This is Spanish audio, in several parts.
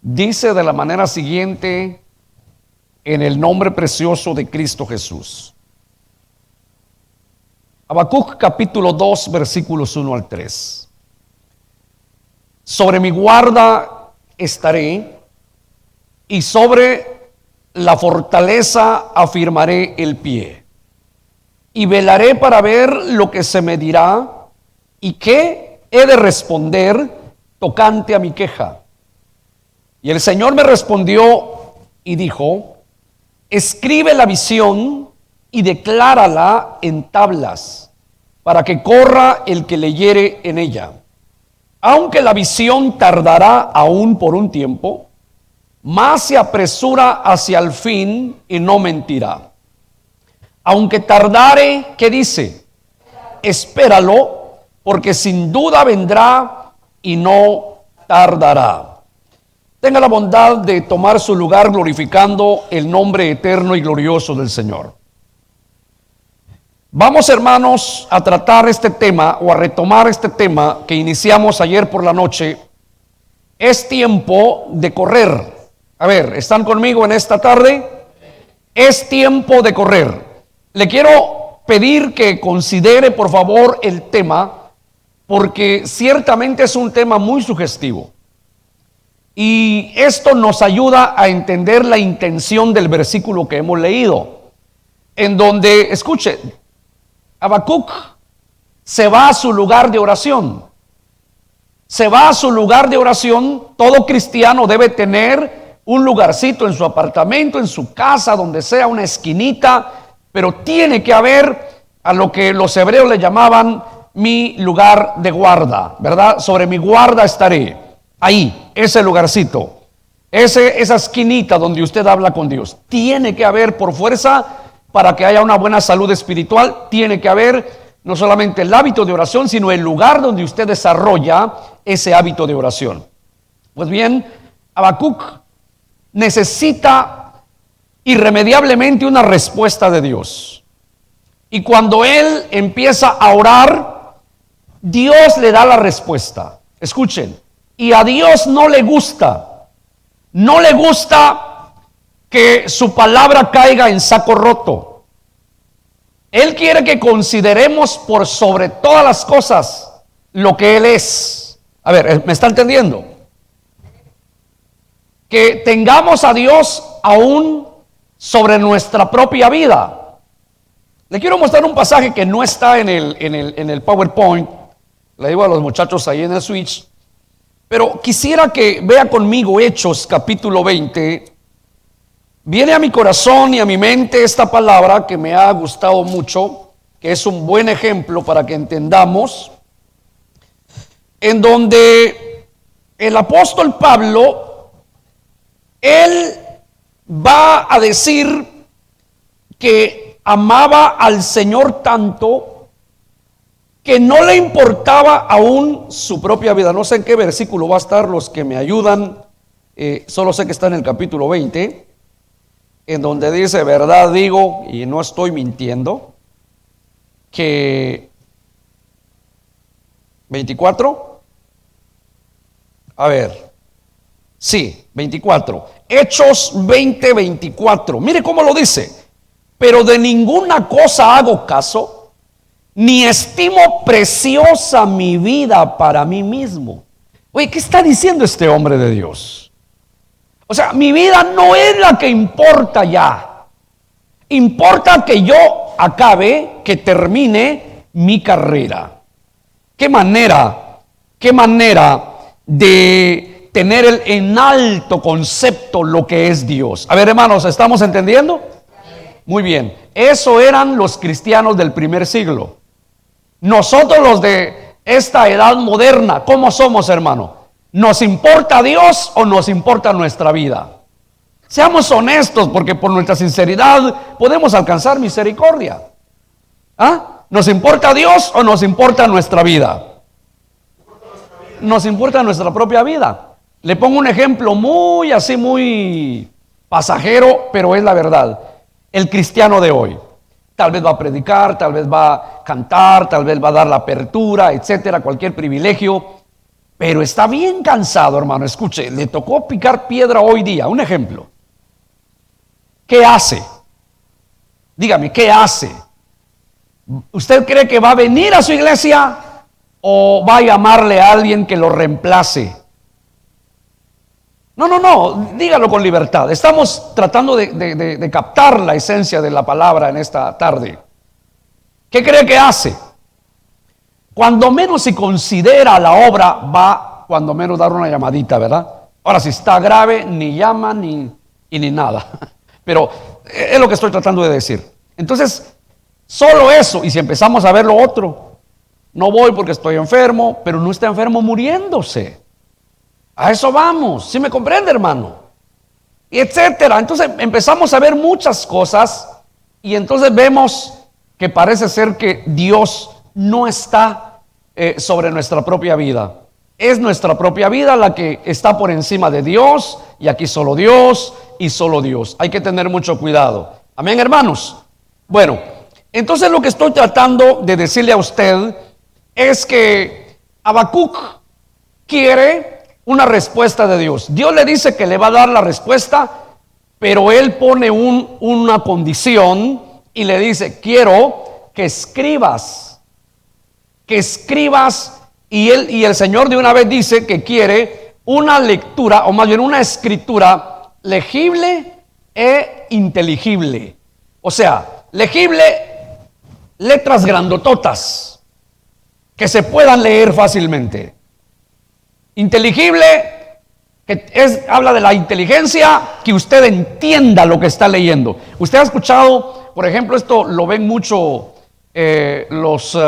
Dice de la manera siguiente, en el nombre precioso de Cristo Jesús. Habacuc capítulo 2, versículos 1 al 3. Sobre mi guarda estaré, y sobre la fortaleza afirmaré el pie. Y velaré para ver lo que se me dirá, y qué he de responder tocante a mi queja. Y el Señor me respondió y dijo: escribe la visión y declárala en tablas, para que corra el que leyere en ella. Aunque la visión tardará aún por un tiempo, mas se apresura hacia el fin y no mentirá. Aunque tardare, ¿qué dice? Espéralo, porque sin duda vendrá y no tardará. Tenga la bondad de tomar su lugar glorificando el nombre eterno y glorioso del Señor. Vamos, hermanos, a tratar este tema o a retomar este tema que iniciamos ayer por la noche. Es tiempo de correr. A ver, ¿están conmigo en esta tarde? Es tiempo de correr. Le quiero pedir que considere, por favor, el tema, porque ciertamente es un tema muy sugestivo. Y esto nos ayuda a entender la intención del versículo que hemos leído, en donde, escuche, Habacuc se va a su lugar de oración. Se va a su lugar de oración. Todo cristiano debe tener un lugarcito en su apartamento, en su casa, donde sea, una esquinita, pero tiene que haber a lo que los hebreos le llamaban mi lugar de guarda, ¿verdad? Sobre mi guarda estaré. Ahí, ese lugarcito, esa esquinita donde usted habla con Dios. Tiene que haber por fuerza, para que haya una buena salud espiritual, tiene que haber no solamente el hábito de oración, sino el lugar donde usted desarrolla ese hábito de oración. Pues bien, Habacuc necesita irremediablemente una respuesta de Dios. Y cuando él empieza a orar, Dios le da la respuesta. Escuchen. Y a Dios no le gusta que su palabra caiga en saco roto. Él quiere que consideremos por sobre todas las cosas lo que Él es. A ver, ¿me está entendiendo? Que tengamos a Dios aún sobre nuestra propia vida. Le quiero mostrar un pasaje que no está en el PowerPoint. Le digo a los muchachos ahí en el switch. Pero quisiera que vea conmigo Hechos capítulo 20. Viene a mi corazón y a mi mente esta palabra que me ha gustado mucho, que es un buen ejemplo para que entendamos, en donde el apóstol Pablo, él va a decir que amaba al Señor tanto que no le importaba aún su propia vida. No sé en qué versículo va a estar, los que me ayudan, solo sé que está en el capítulo 20, en donde dice: verdad digo, y no estoy mintiendo, que 24, a ver, sí, 24, Hechos 20, 24, mire cómo lo dice: pero de ninguna cosa hago caso, ni estimo preciosa mi vida para mí mismo. Oye, ¿qué está diciendo este hombre de Dios? O sea, mi vida no es la que importa ya. Importa que yo acabe, que termine mi carrera. ¿Qué manera de tener en alto concepto lo que es Dios? A ver, hermanos, ¿estamos entendiendo? Muy bien. Eso eran los cristianos del primer siglo. Nosotros los de esta edad moderna, ¿cómo somos, hermano? ¿Nos importa Dios o nos importa nuestra vida? Seamos honestos, porque por nuestra sinceridad podemos alcanzar misericordia. ¿Ah? ¿Nos importa Dios o nos importa nuestra vida? Nos importa nuestra propia vida. Le pongo un ejemplo muy pasajero, pero es la verdad. El cristiano de hoy. Tal vez va a predicar, tal vez va a cantar, tal vez va a dar la apertura, etcétera, cualquier privilegio. pero está bien cansado, hermano. Escuche, le tocó picar piedra hoy día. Un ejemplo. ¿Qué hace? Dígame, ¿qué hace? ¿Usted cree que va a venir a su iglesia o va a llamarle a alguien que lo reemplace? No, dígalo con libertad. Estamos tratando de captar la esencia de la palabra en esta tarde. ¿Qué cree que hace? Cuando menos se considera la obra, va cuando menos dar una llamadita, ¿verdad? Ahora, si está grave, ni llama ni nada. Pero es lo que estoy tratando de decir. Entonces, solo eso, y si empezamos a ver lo otro, no voy porque estoy enfermo, pero no está enfermo muriéndose. A eso vamos, ¿sí me comprende, hermano? Y etcétera. Entonces empezamos a ver muchas cosas y entonces vemos que parece ser que Dios no está sobre nuestra propia vida. Es nuestra propia vida la que está por encima de Dios, y aquí solo Dios y solo Dios. Hay que tener mucho cuidado. Amén, hermanos. Bueno, entonces lo que estoy tratando de decirle a usted es que Habacuc quiere una respuesta de Dios. Dios le dice que le va a dar la respuesta, pero él pone una condición y le dice: quiero que escribas. Y el Señor de una vez dice que quiere una lectura, o más bien una escritura legible e inteligible. O sea, legible, letras grandototas que se puedan leer fácilmente. Inteligible, que habla de la inteligencia, que usted entienda lo que está leyendo. Usted ha escuchado, por ejemplo, esto lo ven mucho los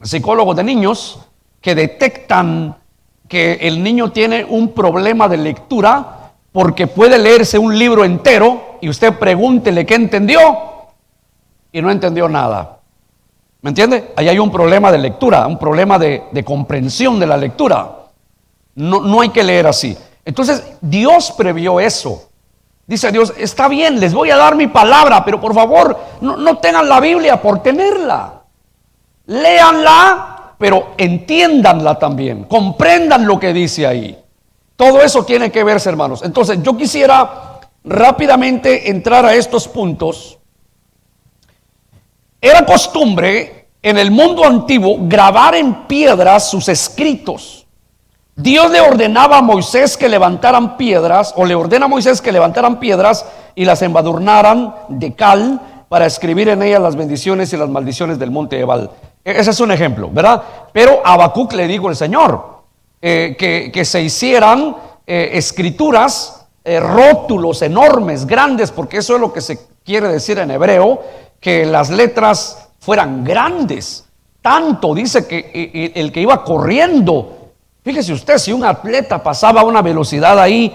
psicólogos de niños, que detectan que el niño tiene un problema de lectura porque puede leerse un libro entero y usted pregúntele qué entendió y no entendió nada. ¿Me entiende? Ahí hay un problema de lectura, un problema de comprensión de la lectura. No hay que leer así. Entonces Dios previó eso. Dice Dios: está bien, les voy a dar mi palabra, pero por favor no tengan la Biblia por tenerla. Léanla, pero entiéndanla también, comprendan lo que dice ahí. Todo eso tiene que verse, hermanos. Entonces yo quisiera rápidamente entrar a estos puntos. Era costumbre en el mundo antiguo grabar en piedras sus escritos. Dios le ordenaba a Moisés que levantaran piedras, o le ordena a Moisés que levantaran piedras y las embadurnaran de cal para escribir en ellas las bendiciones y las maldiciones del monte Ebal. Ese es un ejemplo, ¿verdad? Pero a Habacuc le dijo el Señor que se hicieran escrituras, rótulos enormes, grandes, porque eso es lo que se quiere decir en hebreo, que las letras fueran grandes. Tanto dice que el que iba corriendo, fíjese usted, si un atleta pasaba a una velocidad ahí,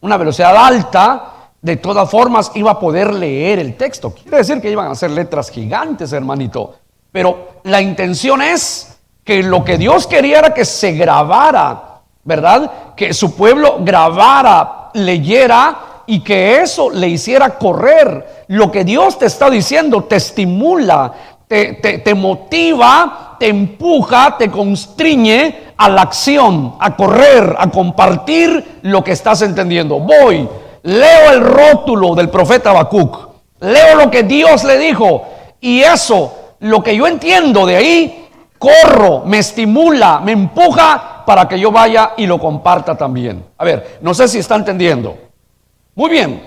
una velocidad alta, de todas formas iba a poder leer el texto. Quiere decir que iban a ser letras gigantes, hermanito. Pero la intención es que lo que Dios quería era que se grabara, ¿verdad? Que su pueblo grabara, leyera, y que eso le hiciera correr. Lo que Dios te está diciendo te estimula, te motiva, te empuja, te constriñe a la acción, a correr, a compartir lo que estás entendiendo. Voy, leo el rótulo del profeta Habacuc, leo lo que Dios le dijo, y eso, lo que yo entiendo de ahí, corro, me estimula, me empuja para que yo vaya y lo comparta también. A ver, no sé si está entendiendo. Muy bien,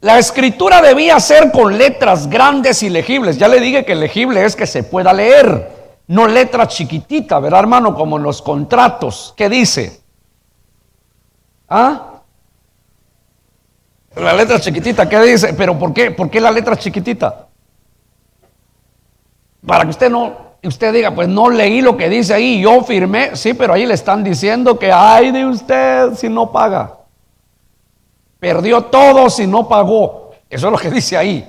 la escritura debía ser con letras grandes y legibles. Ya le dije que legible es que se pueda leer, no letra chiquitita, ¿verdad, hermano? Como en los contratos. ¿Qué dice? ¿Ah? La letra chiquitita, ¿qué dice? ¿Pero por qué? ¿Por qué la letra chiquitita? Para que usted diga: pues no leí lo que dice ahí, yo firmé. Sí, pero ahí le están diciendo que ay de usted si no paga. Perdió todo si no pagó. Eso es lo que dice ahí.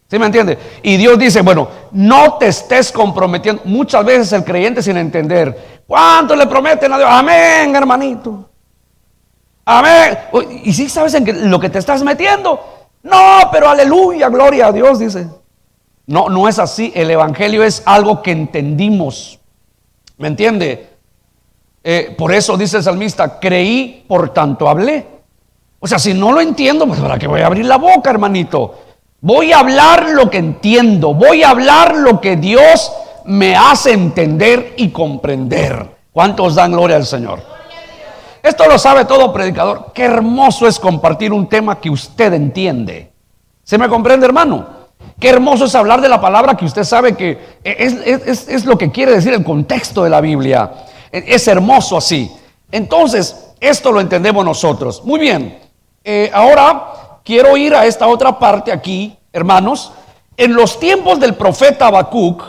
¿Sí me entiende? Y Dios dice: bueno, no te estés comprometiendo. Muchas veces el creyente, sin entender, ¿cuánto le prometen a Dios? Amén, hermanito. Amén. ¿Y si sabes en lo que te estás metiendo? No, pero aleluya, gloria a Dios, dice. No es así. El evangelio es algo que entendimos. ¿Me entiende? Por eso dice el salmista, creí, por tanto hablé. O sea, si no lo entiendo, pues ¿para qué voy a abrir la boca, hermanito? Voy a hablar lo que entiendo, voy a hablar lo que Dios me hace entender y comprender. ¿Cuántos dan gloria al Señor? Esto lo sabe todo predicador. Qué hermoso es compartir un tema que usted entiende. ¿Se me comprende, hermano? Qué hermoso es hablar de la palabra que usted sabe que es lo que quiere decir el contexto de la Biblia. Es hermoso así. Entonces, esto lo entendemos nosotros. Muy bien. Ahora quiero ir a esta otra parte aquí, hermanos. En los tiempos del profeta Habacuc,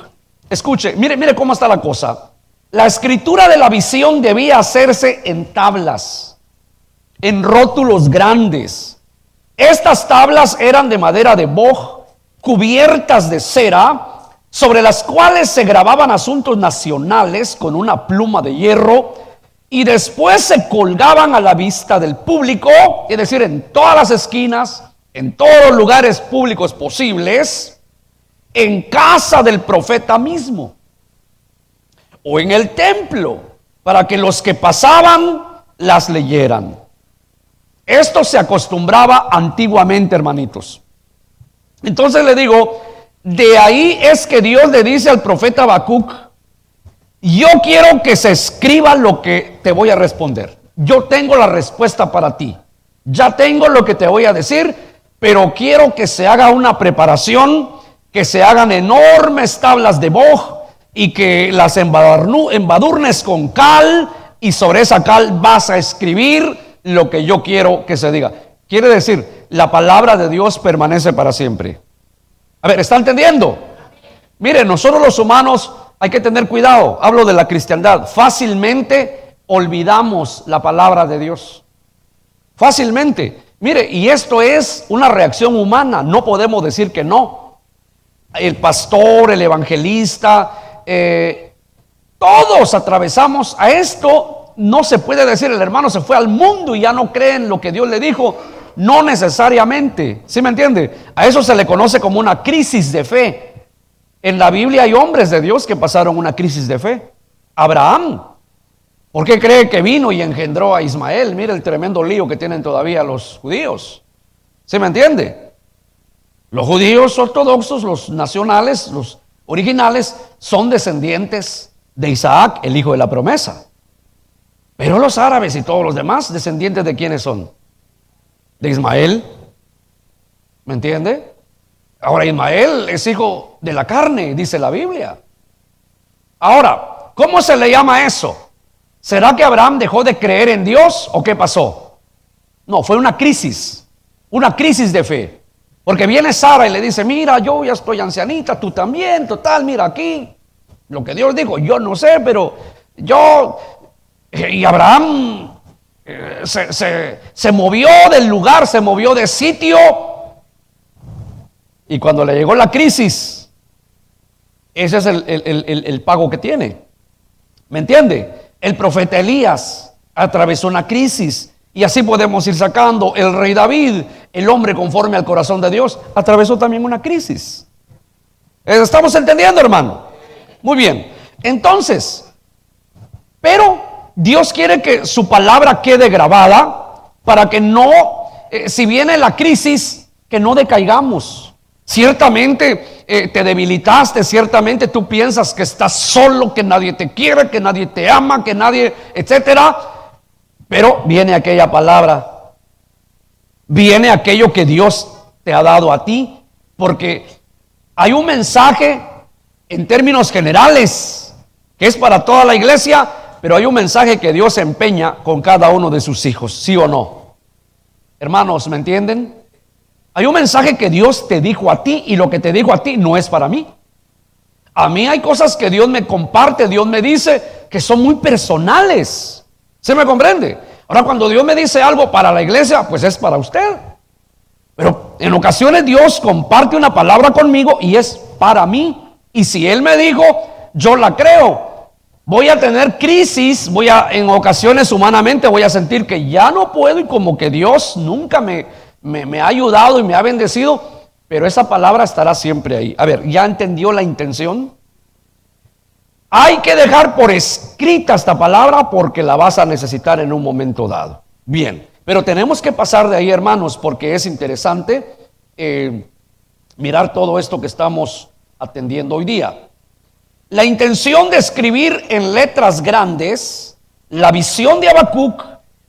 escuche, mire cómo está la cosa. La escritura de la visión debía hacerse en tablas, en rótulos grandes. Estas tablas eran de madera de boj, cubiertas de cera, sobre las cuales se grababan asuntos nacionales con una pluma de hierro, y después se colgaban a la vista del público, es decir, en todas las esquinas, en todos los lugares públicos posibles, en casa del profeta mismo, o en el templo, para que los que pasaban las leyeran. Esto se acostumbraba antiguamente, hermanitos. Entonces le digo, de ahí es que Dios le dice al profeta Habacuc, yo quiero que se escriba lo que te voy a responder. Yo tengo la respuesta para ti. Ya tengo lo que te voy a decir, pero quiero que se haga una preparación, que se hagan enormes tablas de boj y que las embadurnes con cal, y sobre esa cal vas a escribir lo que yo quiero que se diga. Quiere decir, la palabra de Dios permanece para siempre. A ver, ¿está entendiendo? Mire, nosotros los humanos hay que tener cuidado. Hablo de la cristiandad. Fácilmente olvidamos la palabra de Dios. Fácilmente. Mire, y esto es una reacción humana. No podemos decir que no. El pastor, el evangelista, todos atravesamos a esto. No se puede decir el hermano se fue al mundo y ya no cree en lo que Dios le dijo. No necesariamente, ¿sí me entiende? A eso se le conoce como una crisis de fe. En la Biblia hay hombres de Dios que pasaron una crisis de fe. Abraham, ¿por qué cree que vino y engendró a Ismael? Mire el tremendo lío que tienen todavía los judíos. ¿Sí me entiende? Los judíos ortodoxos, los nacionales, los originales, son descendientes de Isaac, el hijo de la promesa. Pero los árabes y todos los demás, ¿descendientes de quiénes son? De Ismael. ¿Me entiende? Ahora Ismael es hijo de la carne, dice la Biblia. Ahora, ¿cómo se le llama eso? ¿Será que Abraham dejó de creer en Dios o qué pasó? No, fue una crisis de fe. Porque viene Sara y le dice, mira, yo ya estoy ancianita, tú también, total, mira aquí. Lo que Dios dijo, yo no sé, pero yo... Y Abraham se movió del lugar, se movió de sitio. Y cuando le llegó la crisis, ese es el pago que tiene. ¿Me entiende? El profeta Elías atravesó una crisis. Y así podemos ir sacando. El rey David, el hombre conforme al corazón de Dios, atravesó también una crisis. ¿Estamos entendiendo, hermano? Muy bien. Entonces, pero Dios quiere que su palabra quede grabada para que no, si viene la crisis, que no decaigamos. Ciertamente te debilitaste, ciertamente tú piensas que estás solo, que nadie te quiere, que nadie te ama, que nadie, etcétera. Pero viene aquella palabra, viene aquello que Dios te ha dado a ti, porque hay un mensaje en términos generales que es para toda la iglesia, pero hay un mensaje que Dios empeña con cada uno de sus hijos, ¿sí o no? Hermanos, ¿me entienden? Hay un mensaje que Dios te dijo a ti y lo que te dijo a ti no es para mí. A mí hay cosas que Dios me comparte, Dios me dice que son muy personales. ¿Se me comprende? Ahora, cuando Dios me dice algo para la iglesia, pues es para usted. Pero en ocasiones Dios comparte una palabra conmigo y es para mí. Y si Él me dijo, yo la creo. Voy a tener crisis, en ocasiones humanamente voy a sentir que ya no puedo y como que Dios nunca me ha ayudado y me ha bendecido, pero esa palabra estará siempre ahí. A ver, ¿ya entendió la intención? Hay que dejar por escrita esta palabra porque la vas a necesitar en un momento dado. Bien, pero tenemos que pasar de ahí, hermanos, porque es interesante mirar todo esto que estamos atendiendo hoy día. La intención de escribir en letras grandes la visión de Habacuc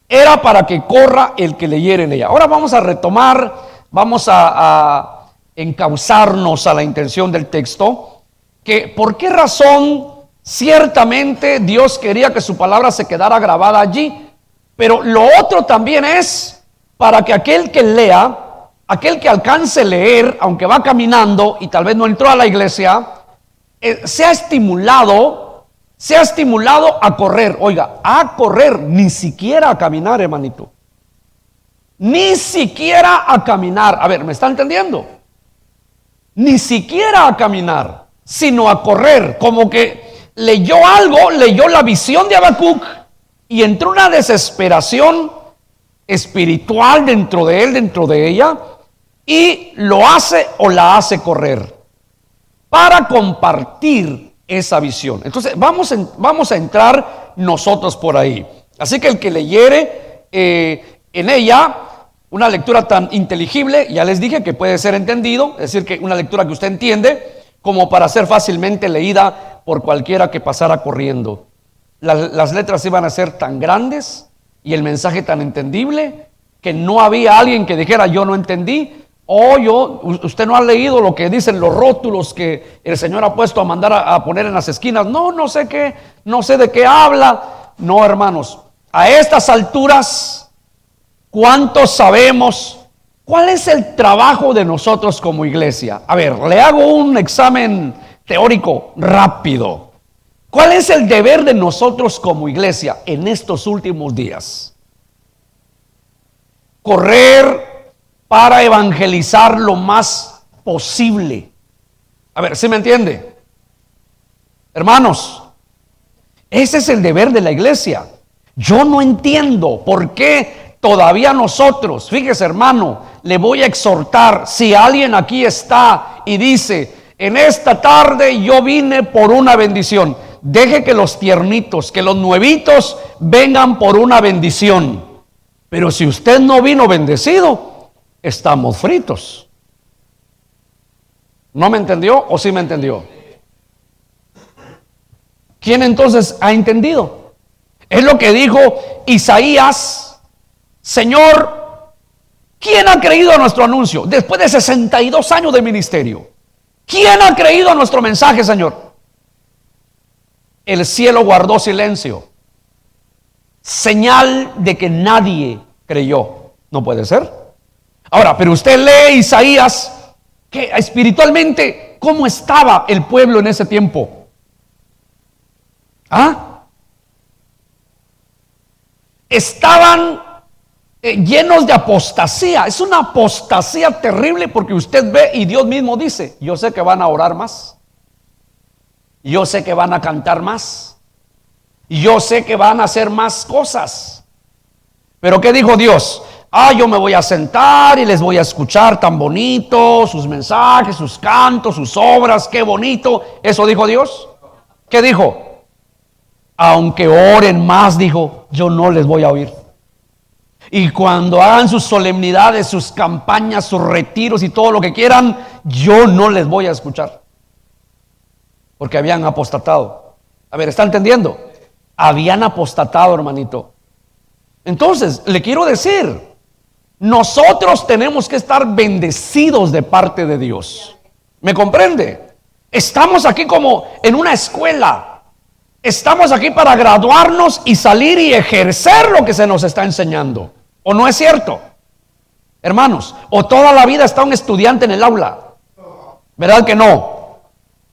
era para que corra el que leyera en ella. Ahora vamos a retomar, vamos a encauzarnos a la intención del texto, que por qué razón ciertamente Dios quería que su palabra se quedara grabada allí, pero lo otro también es para que aquel que lea, aquel que alcance a leer, aunque va caminando y tal vez no entró a la iglesia, sea estimulado a correr. Oiga, a correr, ni siquiera a caminar, hermanito. Ni siquiera a caminar. A ver, ¿me está entendiendo? Ni siquiera a caminar, sino a correr. Como que leyó algo, leyó la visión de Habacuc y entró una desesperación espiritual dentro de él, dentro de ella, y lo hace o la hace correr para compartir esa visión. Entonces vamos a entrar nosotros por ahí. Así que el que leyere en ella una lectura tan inteligible, ya les dije que puede ser entendido, es decir, que una lectura que usted entiende, como para ser fácilmente leída por cualquiera que pasara corriendo. Las letras iban a ser tan grandes y el mensaje tan entendible que no había alguien que dijera yo no entendí, o usted no ha leído lo que dicen los rótulos que el Señor ha puesto a mandar a poner en las esquinas. No sé qué, no sé de qué habla. No, hermanos, a estas alturas, ¿cuántos sabemos cuál es el trabajo de nosotros como iglesia? A ver, le hago un examen teórico rápido. ¿Cuál es el deber de nosotros como iglesia en estos últimos días? Correr para evangelizar lo más posible. A ver, ¿sí me entiende? Hermanos, ese es el deber de la iglesia. Yo no entiendo por qué todavía nosotros, fíjese hermano, le voy a exhortar, si alguien aquí está y dice, en esta tarde yo vine por una bendición, deje que los tiernitos, que los nuevitos vengan por una bendición. Pero si usted no vino bendecido, estamos fritos. ¿No me entendió o sí me entendió? ¿Quién entonces ha entendido? Es lo que dijo Isaías: Señor, ¿quién ha creído a nuestro anuncio? Después de 62 años de ministerio, ¿quién ha creído a nuestro mensaje, Señor? El cielo guardó silencio, señal de que nadie creyó. No puede ser. Ahora, pero usted lee Isaías, que espiritualmente, ¿cómo estaba el pueblo en ese tiempo? Estaban llenos de apostasía. Es una apostasía terrible porque usted ve y Dios mismo dice, yo sé que van a orar más, yo sé que van a cantar más, yo sé que van a hacer más cosas. Pero ¿qué dijo Dios? Yo me voy a sentar y les voy a escuchar tan bonito, sus mensajes, sus cantos, sus obras, qué bonito. ¿Eso dijo Dios? ¿Qué dijo? Aunque oren más, dijo, yo no les voy a oír. Y cuando hagan sus solemnidades, sus campañas, sus retiros y todo lo que quieran, yo no les voy a escuchar. Porque habían apostatado. A ver, ¿está entendiendo? Habían apostatado, hermanito. Entonces, le quiero decir, nosotros tenemos que estar bendecidos de parte de Dios. ¿Me comprende? Estamos aquí como en una escuela. Estamos aquí para graduarnos y salir y ejercer lo que se nos está enseñando. ¿O no es cierto? Hermanos, o toda la vida está un estudiante en el aula. ¿Verdad que no?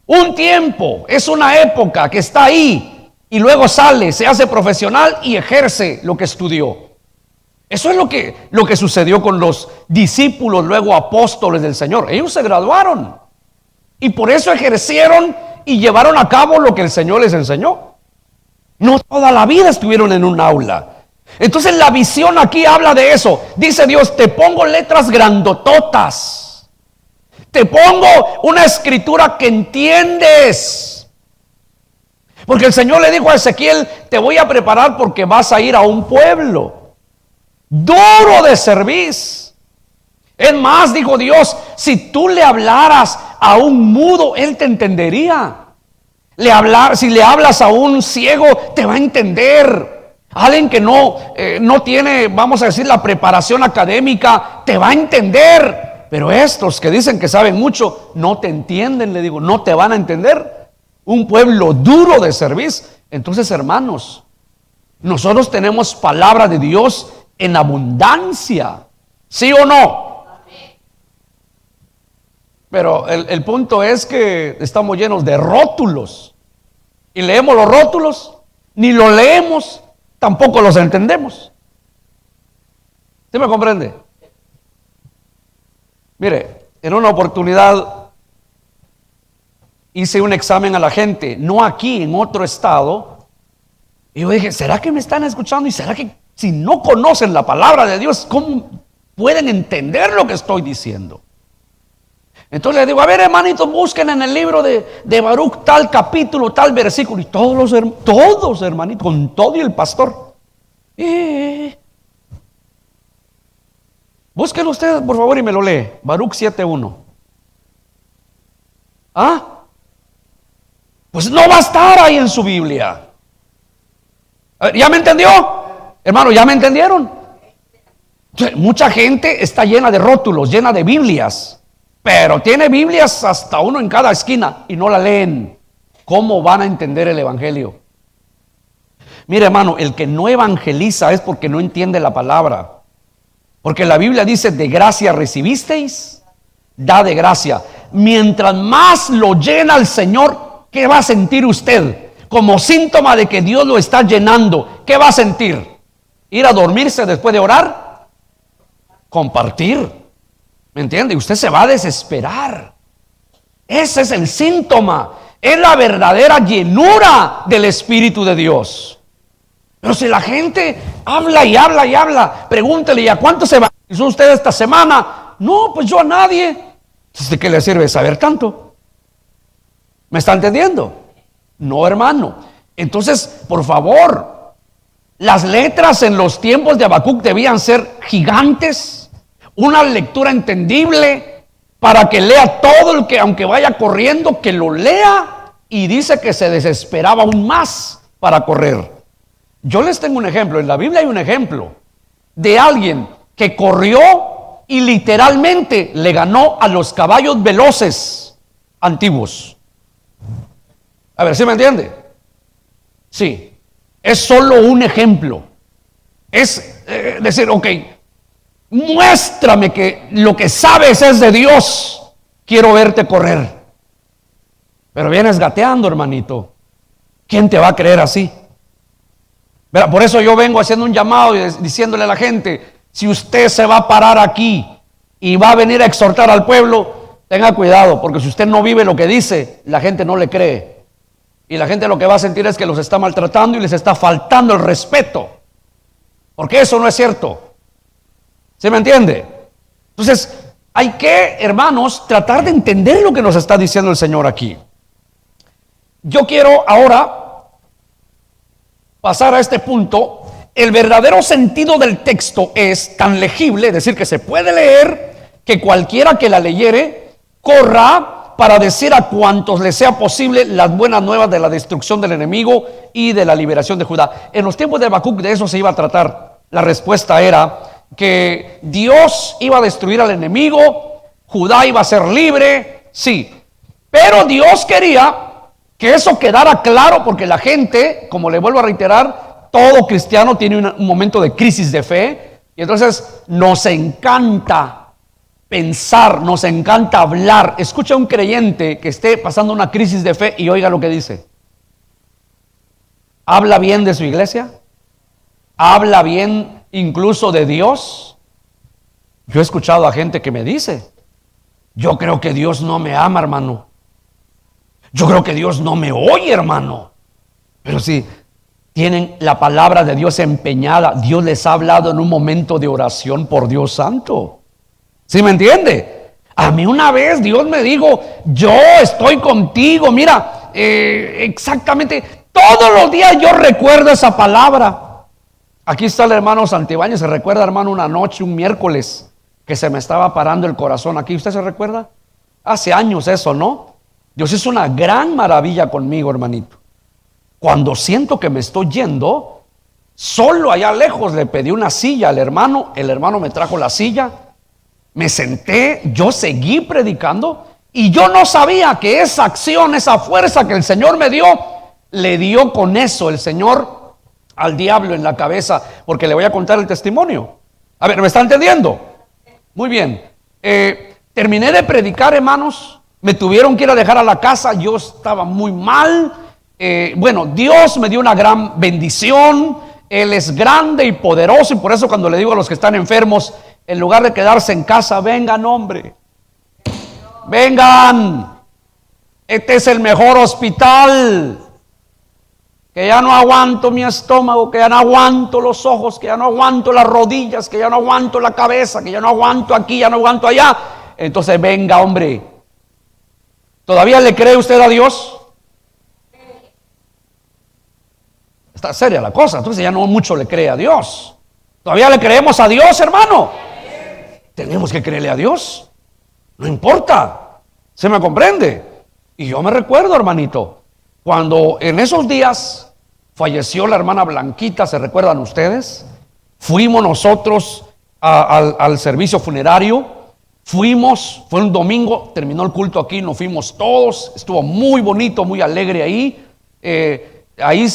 Un tiempo, es una época que está ahí y luego sale, se hace profesional y ejerce lo que estudió. Eso es lo que sucedió con los discípulos, luego apóstoles del Señor. Ellos se graduaron y por eso ejercieron y llevaron a cabo lo que el Señor les enseñó. No toda la vida estuvieron en un aula. Entonces la visión aquí habla de eso. Dice Dios, te pongo letras grandototas, te pongo una escritura que entiendes. Porque el Señor le dijo a Ezequiel: te voy a preparar porque vas a ir a un pueblo duro de servicio. Es más, dijo Dios, si tú le hablaras a un mudo, él te entendería. Si le hablas a un ciego, te va a entender. Alguien que no tiene, vamos a decir, la preparación académica, te va a entender. Pero estos que dicen que saben mucho, no te entienden, le digo, no te van a entender. Un pueblo duro de servicio. Entonces, hermanos, nosotros tenemos palabra de Dios en abundancia, ¿sí o no? Pero el punto es que estamos llenos de rótulos. Y leemos los rótulos, ni los leemos, tampoco los entendemos. ¿Sí me comprende? Mire, en una oportunidad hice un examen a la gente, no aquí, en otro estado. Y yo dije, ¿será que me están escuchando? ¿Y será que si no conocen la palabra de Dios, cómo pueden entender lo que estoy diciendo? Entonces le digo, a ver, hermanitos, busquen en el libro de Baruch tal capítulo, tal versículo. Y todos hermanitos, con todo y el pastor. Búsquenlo ustedes, por favor, y me lo lee. Baruch 7:1. Pues no va a estar ahí en su Biblia. ¿Ya me entendió? Hermano, ¿ya me entendieron? Entonces, mucha gente está llena de rótulos, llena de Biblias. Pero tiene Biblias hasta uno en cada esquina y no la leen. ¿Cómo van a entender el evangelio? Mire, hermano, el que no evangeliza es porque no entiende la palabra. Porque la Biblia dice, de gracia recibisteis, da de gracia. Mientras más lo llena el Señor, ¿qué va a sentir usted? Como síntoma de que Dios lo está llenando, ¿qué va a sentir? ¿Ir a dormirse después de orar? Compartir. ¿Me entiende? Usted se va a desesperar. Ese es el síntoma. Es la verdadera llenura del Espíritu de Dios. Pero si la gente habla y habla y habla, pregúntele, ¿y a cuánto se bautizó usted esta semana? No, pues yo a nadie. Entonces, ¿de qué le sirve saber tanto? ¿Me está entendiendo? No, hermano. Entonces, por favor, las letras en los tiempos de Habacuc debían ser gigantes. Una lectura entendible para que lea todo el que, aunque vaya corriendo, que lo lea. Y dice que se desesperaba aún más para correr. Yo les tengo un ejemplo. En la Biblia hay un ejemplo de alguien que corrió y literalmente le ganó a los caballos veloces antiguos. A ver, ¿sí me entiende? Sí. Es solo un ejemplo. Es decir, ok, muéstrame que lo que sabes es de Dios. Quiero verte correr. Pero vienes gateando, hermanito. ¿Quién te va a creer así? Verá, por eso yo vengo haciendo un llamado y diciéndole a la gente, si usted se va a parar aquí y va a venir a exhortar al pueblo, tenga cuidado, porque si usted no vive lo que dice, la gente no le cree. Y la gente lo que va a sentir es que los está maltratando y les está faltando el respeto. Porque eso no es cierto. ¿Se me entiende? Entonces, hay que, hermanos, tratar de entender lo que nos está diciendo el Señor aquí. Yo quiero ahora pasar a este punto. El verdadero sentido del texto es tan legible, es decir, que se puede leer, que cualquiera que la leyere corra para decir a cuantos le sea posible las buenas nuevas de la destrucción del enemigo y de la liberación de Judá. En los tiempos de Habacuc de eso se iba a tratar. La respuesta era que Dios iba a destruir al enemigo, Judá iba a ser libre, sí, pero Dios quería que eso quedara claro, porque la gente, como le vuelvo a reiterar, todo cristiano tiene un momento de crisis de fe, y entonces nos encanta pensar, nos encanta hablar. Escucha a un creyente que esté pasando una crisis de fe y oiga lo que dice. ¿Habla bien de su iglesia? ¿Habla bien incluso de Dios? Yo he escuchado a gente que me dice, yo creo que Dios no me ama, hermano. Yo creo que Dios no me oye, hermano. Pero si tienen la palabra de Dios empeñada, Dios les ha hablado en un momento de oración por Dios santo. ¿Sí me entiende? A mí una vez Dios me dijo, yo estoy contigo, mira, exactamente todos los días yo recuerdo esa palabra. Aquí está el hermano Santibáñez. Se recuerda, hermano, una noche, un miércoles, que se me estaba parando el corazón aquí. ¿Usted se recuerda? Hace años eso, ¿no? Dios hizo una gran maravilla conmigo, hermanito. Cuando siento que me estoy yendo, solo allá lejos le pedí una silla al hermano. El hermano me trajo la silla. Me senté, yo seguí predicando. Y yo no sabía que esa acción, esa fuerza que el Señor me dio, le dio con eso el Señor al diablo en la cabeza. Porque le voy a contar el testimonio. A ver, ¿me está entendiendo? Muy bien. Terminé de predicar, hermanos. Me tuvieron que ir a dejar a la casa. Yo estaba muy mal. Bueno, Dios me dio una gran bendición. Él es grande y poderoso. Y por eso cuando le digo a los que están enfermos, en lugar de quedarse en casa, vengan, hombre. Vengan. Este es el mejor hospital. Que ya no aguanto mi estómago, que ya no aguanto los ojos, que ya no aguanto las rodillas, que ya no aguanto la cabeza, que ya no aguanto aquí, ya no aguanto allá. Entonces venga, hombre. ¿Todavía le cree usted a Dios? Está seria la cosa. Entonces ya no mucho le cree a Dios. ¿Todavía le creemos a Dios, hermano? Tenemos que creerle a Dios. No importa. ¿Se me comprende? Y yo me recuerdo, hermanito, cuando en esos días falleció la hermana Blanquita, ¿se recuerdan ustedes? Fuimos nosotros al servicio funerario. Fue un domingo, terminó el culto aquí, nos fuimos todos. Estuvo muy bonito, muy alegre ahí.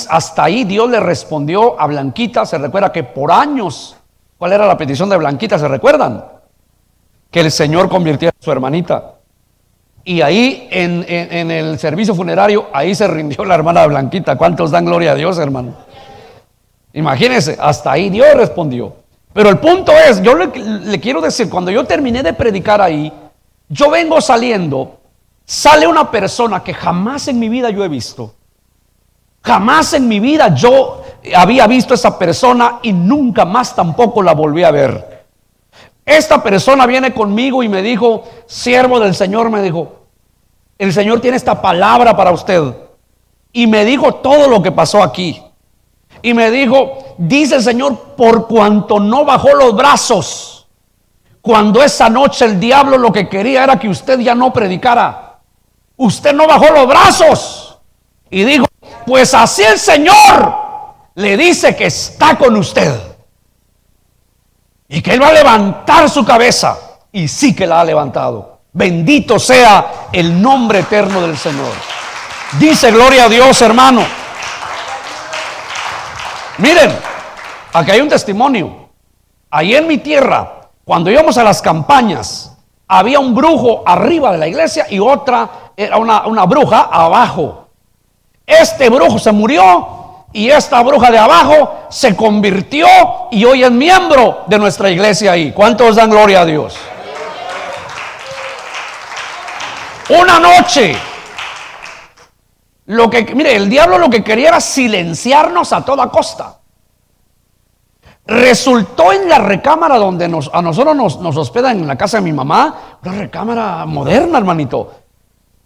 Hasta ahí Dios le respondió a Blanquita. Se recuerda que por años, ¿cuál era la petición de Blanquita? ¿Se recuerdan? Que el Señor convirtiera a su hermanita. Y ahí en el servicio funerario, ahí se rindió la hermana Blanquita. ¿Cuántos dan gloria a Dios, hermano? Imagínense, hasta ahí Dios respondió. Pero el punto es, yo le quiero decir, cuando yo terminé de predicar ahí, yo vengo saliendo, sale una persona que jamás en mi vida yo he visto. Jamás en mi vida yo había visto a esa persona y nunca más tampoco la volví a ver. Esta persona viene conmigo y me dijo, siervo del Señor, me dijo, el Señor tiene esta palabra para usted. Y me dijo todo lo que pasó aquí. Y me dijo, dice el Señor, por cuanto no bajó los brazos, cuando esa noche el diablo lo que quería era que usted ya no predicara. Usted no bajó los brazos. Y dijo, pues así el Señor le dice que está con usted. Y que Él va a levantar su cabeza. Y sí que la ha levantado. Bendito sea el nombre eterno del Señor. Dice gloria a Dios, hermano. Miren, aquí hay un testimonio. Ahí en mi tierra, cuando íbamos a las campañas, había un brujo arriba de la iglesia y otra, era una bruja abajo. Este brujo se murió y esta bruja de abajo se convirtió y hoy es miembro de nuestra iglesia ahí. ¿Cuántos dan gloria a Dios? Una noche, mire, el diablo lo que quería era silenciarnos a toda costa. Resultó en la recámara donde a nosotros nos hospedan en la casa de mi mamá, una recámara moderna, hermanito.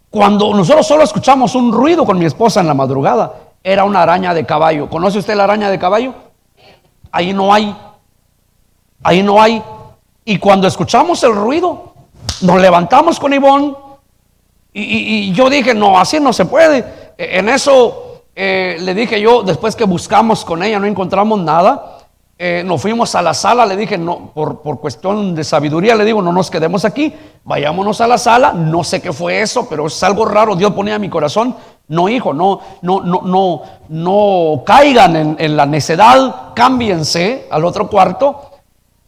Cuando nosotros solo escuchamos un ruido con mi esposa en la madrugada, era una araña de caballo. ¿Conoce usted la araña de caballo? Ahí no hay. Ahí no hay. Y cuando escuchamos el ruido, nos levantamos con Ivonne y yo dije, no, así no se puede. En eso le dije yo, después que buscamos con ella, no encontramos nada. Nos fuimos a la sala, le dije, no, por cuestión de sabiduría, le digo, no nos quedemos aquí, vayámonos a la sala. No sé qué fue eso, pero es algo raro. Dios ponía en mi corazón, no, hijo, no caigan en la necedad, cámbiense al otro cuarto.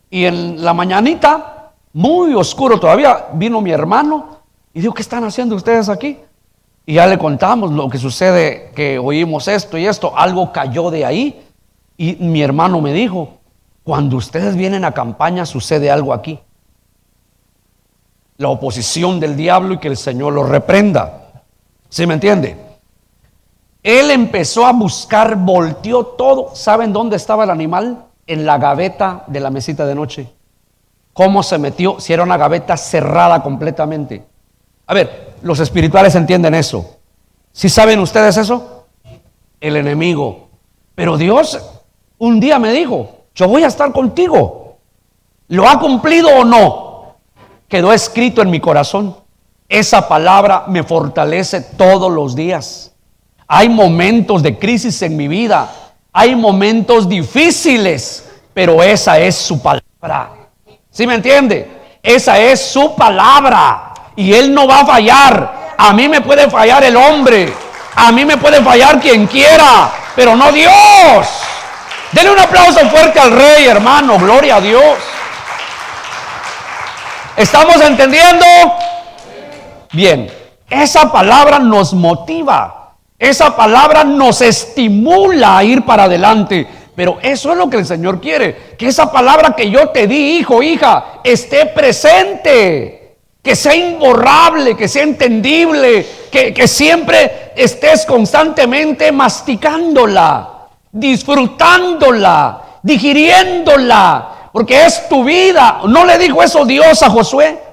Y en la mañanita, muy oscuro todavía, vino mi hermano y dijo, ¿qué están haciendo ustedes aquí? Y ya le contamos lo que sucede, que oímos esto y esto, algo cayó de ahí. Y mi hermano me dijo, cuando ustedes vienen a campaña sucede algo aquí. La oposición del diablo y que el Señor lo reprenda. ¿Sí me entiende? Él empezó a buscar, volteó todo. ¿Saben dónde estaba el animal? En la gaveta de la mesita de noche. ¿Cómo se metió? Si era una gaveta cerrada completamente. A ver, los espirituales entienden eso. ¿Sí saben ustedes eso? el enemigo. Pero Dios un día me dijo, yo voy a estar contigo. ¿Lo ha cumplido o no? Quedó escrito en mi corazón. Esa palabra me fortalece todos los días. Hay momentos de crisis en mi vida, hay momentos difíciles, pero esa es su palabra. ¿Sí me entiende? Esa es su palabra y Él no va a fallar. A mí me puede fallar el hombre, a mí me puede fallar quien quiera, pero no Dios. Denle un aplauso fuerte al Rey, hermano. Gloria a Dios. ¿Estamos entendiendo? Bien, esa palabra nos motiva, esa palabra nos estimula a ir para adelante. Pero eso es lo que el Señor quiere, que esa palabra que yo te di, hijo, hija, esté presente, que sea imborrable, que sea entendible, que siempre estés constantemente masticándola, disfrutándola, digiriéndola, porque es tu vida. ¿No le dijo eso Dios a Josué?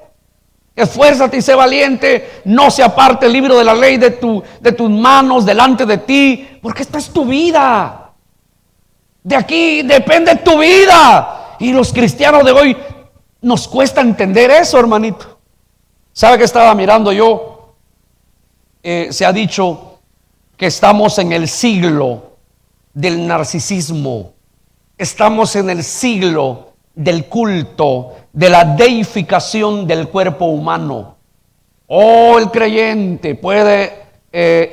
Esfuérzate y sé valiente, no se aparte el libro de la ley de tus manos delante de ti, porque esta es tu vida. De aquí depende tu vida. Y los cristianos de hoy nos cuesta entender eso, hermanito. ¿Sabe qué estaba mirando yo? Se ha dicho que estamos en el siglo del narcisismo. Estamos en el siglo del culto, de la deificación del cuerpo humano. El creyente puede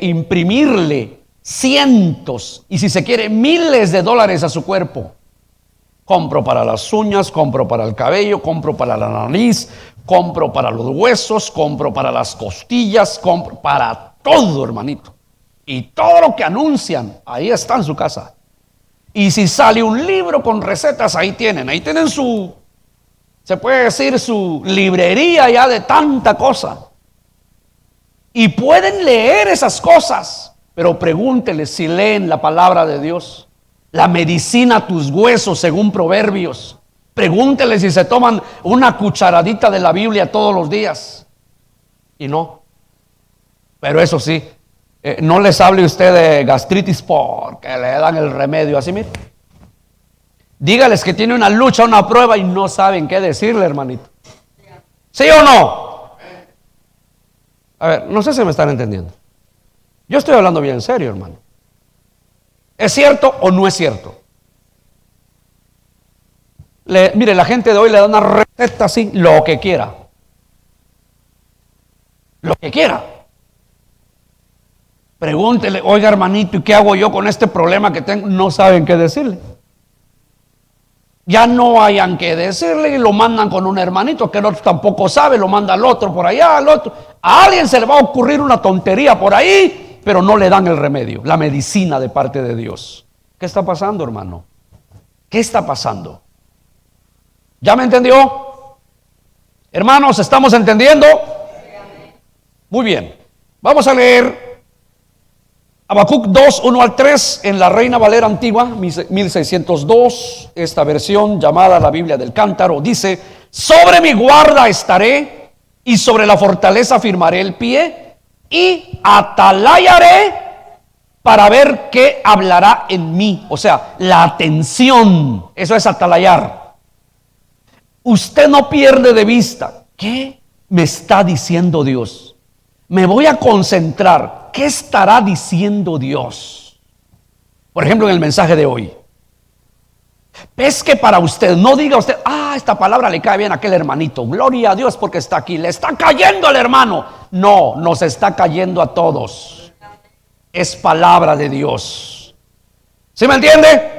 imprimirle cientos y si se quiere miles de dólares a su cuerpo. Compro para las uñas, compro para el cabello, compro para la nariz, compro para los huesos, compro para las costillas, compro para todo, hermanito. Y todo lo que anuncian, ahí está en su casa. Y si sale un libro con recetas, ahí tienen su, se puede decir, su librería ya de tanta cosa. Y pueden leer esas cosas, pero pregúnteles si leen la palabra de Dios. La medicina a tus huesos, según Proverbios. Pregúnteles si se toman una cucharadita de la Biblia todos los días. Y no. Pero eso sí, no les hable usted de gastritis porque le dan el remedio así, mire. Dígales que tiene una lucha, una prueba y no saben qué decirle, hermanito. ¿Sí o no? A ver, no sé si me están entendiendo. Yo estoy hablando bien en serio, hermano. ¿Es cierto o no es cierto? Mire, la gente de hoy le da una receta así, lo que quiera. Lo que quiera. Pregúntele, oiga, hermanito, ¿y qué hago yo con este problema que tengo? No saben qué decirle. Ya no hayan que decirle y lo mandan con un hermanito que el otro tampoco sabe, lo manda al otro por allá, al otro. A alguien se le va a ocurrir una tontería por ahí, pero no le dan el remedio, la medicina de parte de Dios. ¿Qué está pasando, hermano? ¿Qué está pasando? ¿Ya me entendió? Hermanos, ¿estamos entendiendo? Muy bien. Vamos a leer Habacuc 2, 1 al 3 en la Reina Valera Antigua, 1602, esta versión llamada la Biblia del Cántaro, dice: sobre mi guarda estaré y sobre la fortaleza firmaré el pie y atalayaré para ver qué hablará en mí. O sea, la atención, eso es atalayar. Usted no pierde de vista, ¿qué me está diciendo Dios? Me voy a concentrar. ¿Qué estará diciendo Dios? Por ejemplo, en el mensaje de hoy. Pesque para usted, no diga usted, esta palabra le cae bien a aquel hermanito. Gloria a Dios porque está aquí. Le está cayendo al hermano. No, nos está cayendo a todos. Es palabra de Dios. ¿Sí me entiende?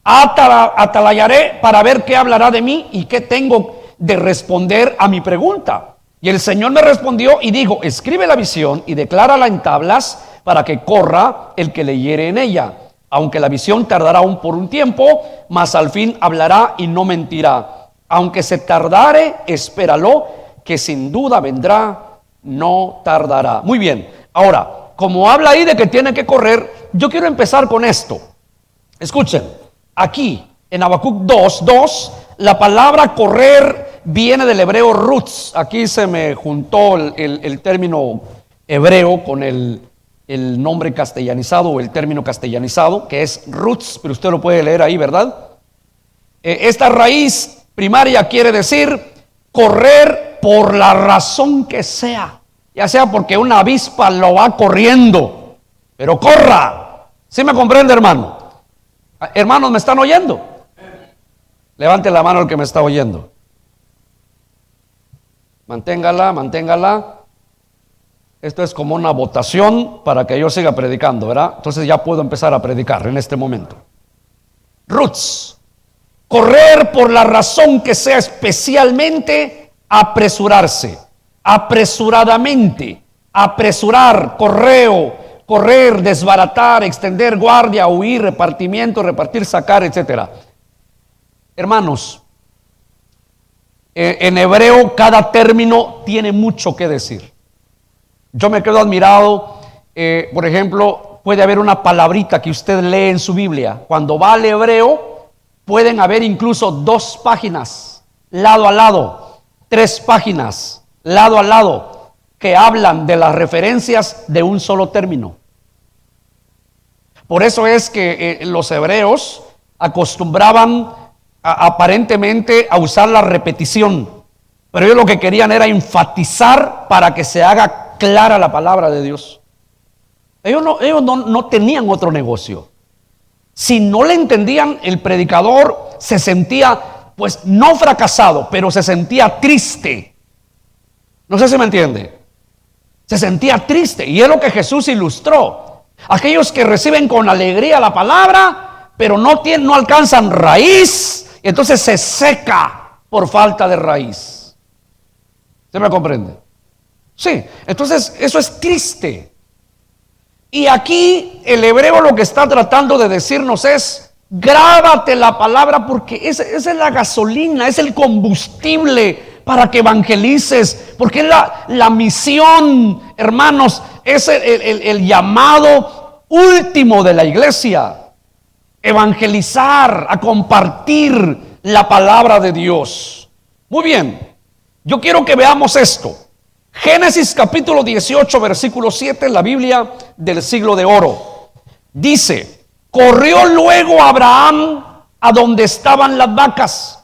Atalayaré para ver qué hablará de mí y qué tengo de responder a mi pregunta. Y el Señor me respondió y dijo: escribe la visión y declárala en tablas para que corra el que leyere en ella. Aunque la visión tardará aún por un tiempo, mas al fin hablará y no mentirá. Aunque se tardare, espéralo, que sin duda vendrá, no tardará. Muy bien, ahora, como habla ahí de que tiene que correr, yo quiero empezar con esto. Escuchen, aquí en Habacuc 2:2, la palabra correr viene del hebreo rutz. Aquí se me juntó el término hebreo con el el nombre castellanizado o el término castellanizado, que es roots, pero usted lo puede leer ahí, ¿verdad? Esta raíz primaria quiere decir correr por la razón que sea, ya sea porque una avispa lo va corriendo, pero corra. ¿Sí me comprende, hermano? Hermanos, ¿me están oyendo? Levante la mano el que me está oyendo. Manténgala. Esto es como una votación para que yo siga predicando, ¿verdad? Entonces ya puedo empezar a predicar en este momento. Roots. Correr por la razón que sea, especialmente apresurarse, apresuradamente, apresurar, correr, desbaratar, extender guardia, huir, repartimiento, repartir, sacar, etcétera. Hermanos, en hebreo cada término tiene mucho que decir. Yo me quedo admirado, por ejemplo, puede haber una palabrita que usted lee en su Biblia. Cuando va al hebreo, pueden haber incluso 2 páginas, lado a lado, 3 páginas, lado a lado, que hablan de las referencias de un solo término. Por eso es que los hebreos acostumbraban aparentemente a usar la repetición, pero ellos lo que querían era enfatizar para que se haga clara la palabra de Dios. Ellos no tenían otro negocio. Si no le entendían, el predicador se sentía, pues no fracasado, pero se sentía triste. No sé si me entiende. Se sentía triste, y es lo que Jesús ilustró. Aquellos que reciben con alegría la palabra, pero no alcanzan raíz, y entonces se seca por falta de raíz. ¿Se me comprende? Sí, entonces eso es triste. Y aquí el hebreo lo que está tratando de decirnos es: grábate la palabra, porque esa es la gasolina, es el combustible para que evangelices, porque es la misión, hermanos, es el llamado último de la iglesia: evangelizar, a compartir la palabra de Dios. Muy bien, yo quiero que veamos esto. Génesis capítulo 18, versículo 7, la Biblia del siglo de oro. Dice: corrió luego Abraham a donde estaban las vacas,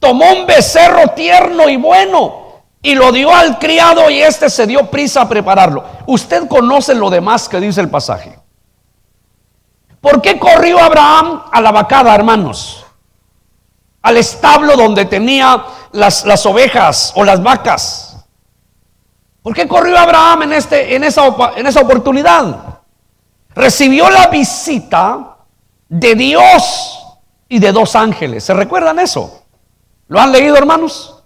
tomó un becerro tierno y bueno, y lo dio al criado, y éste se dio prisa a prepararlo. Usted conoce lo demás que dice el pasaje. ¿Por qué corrió Abraham a la vacada, hermanos? Al establo donde tenía las ovejas o las vacas. ¿Por qué corrió Abraham en esa oportunidad? Recibió la visita de Dios y de 2 ángeles. ¿Se recuerdan eso? ¿Lo han leído, hermanos?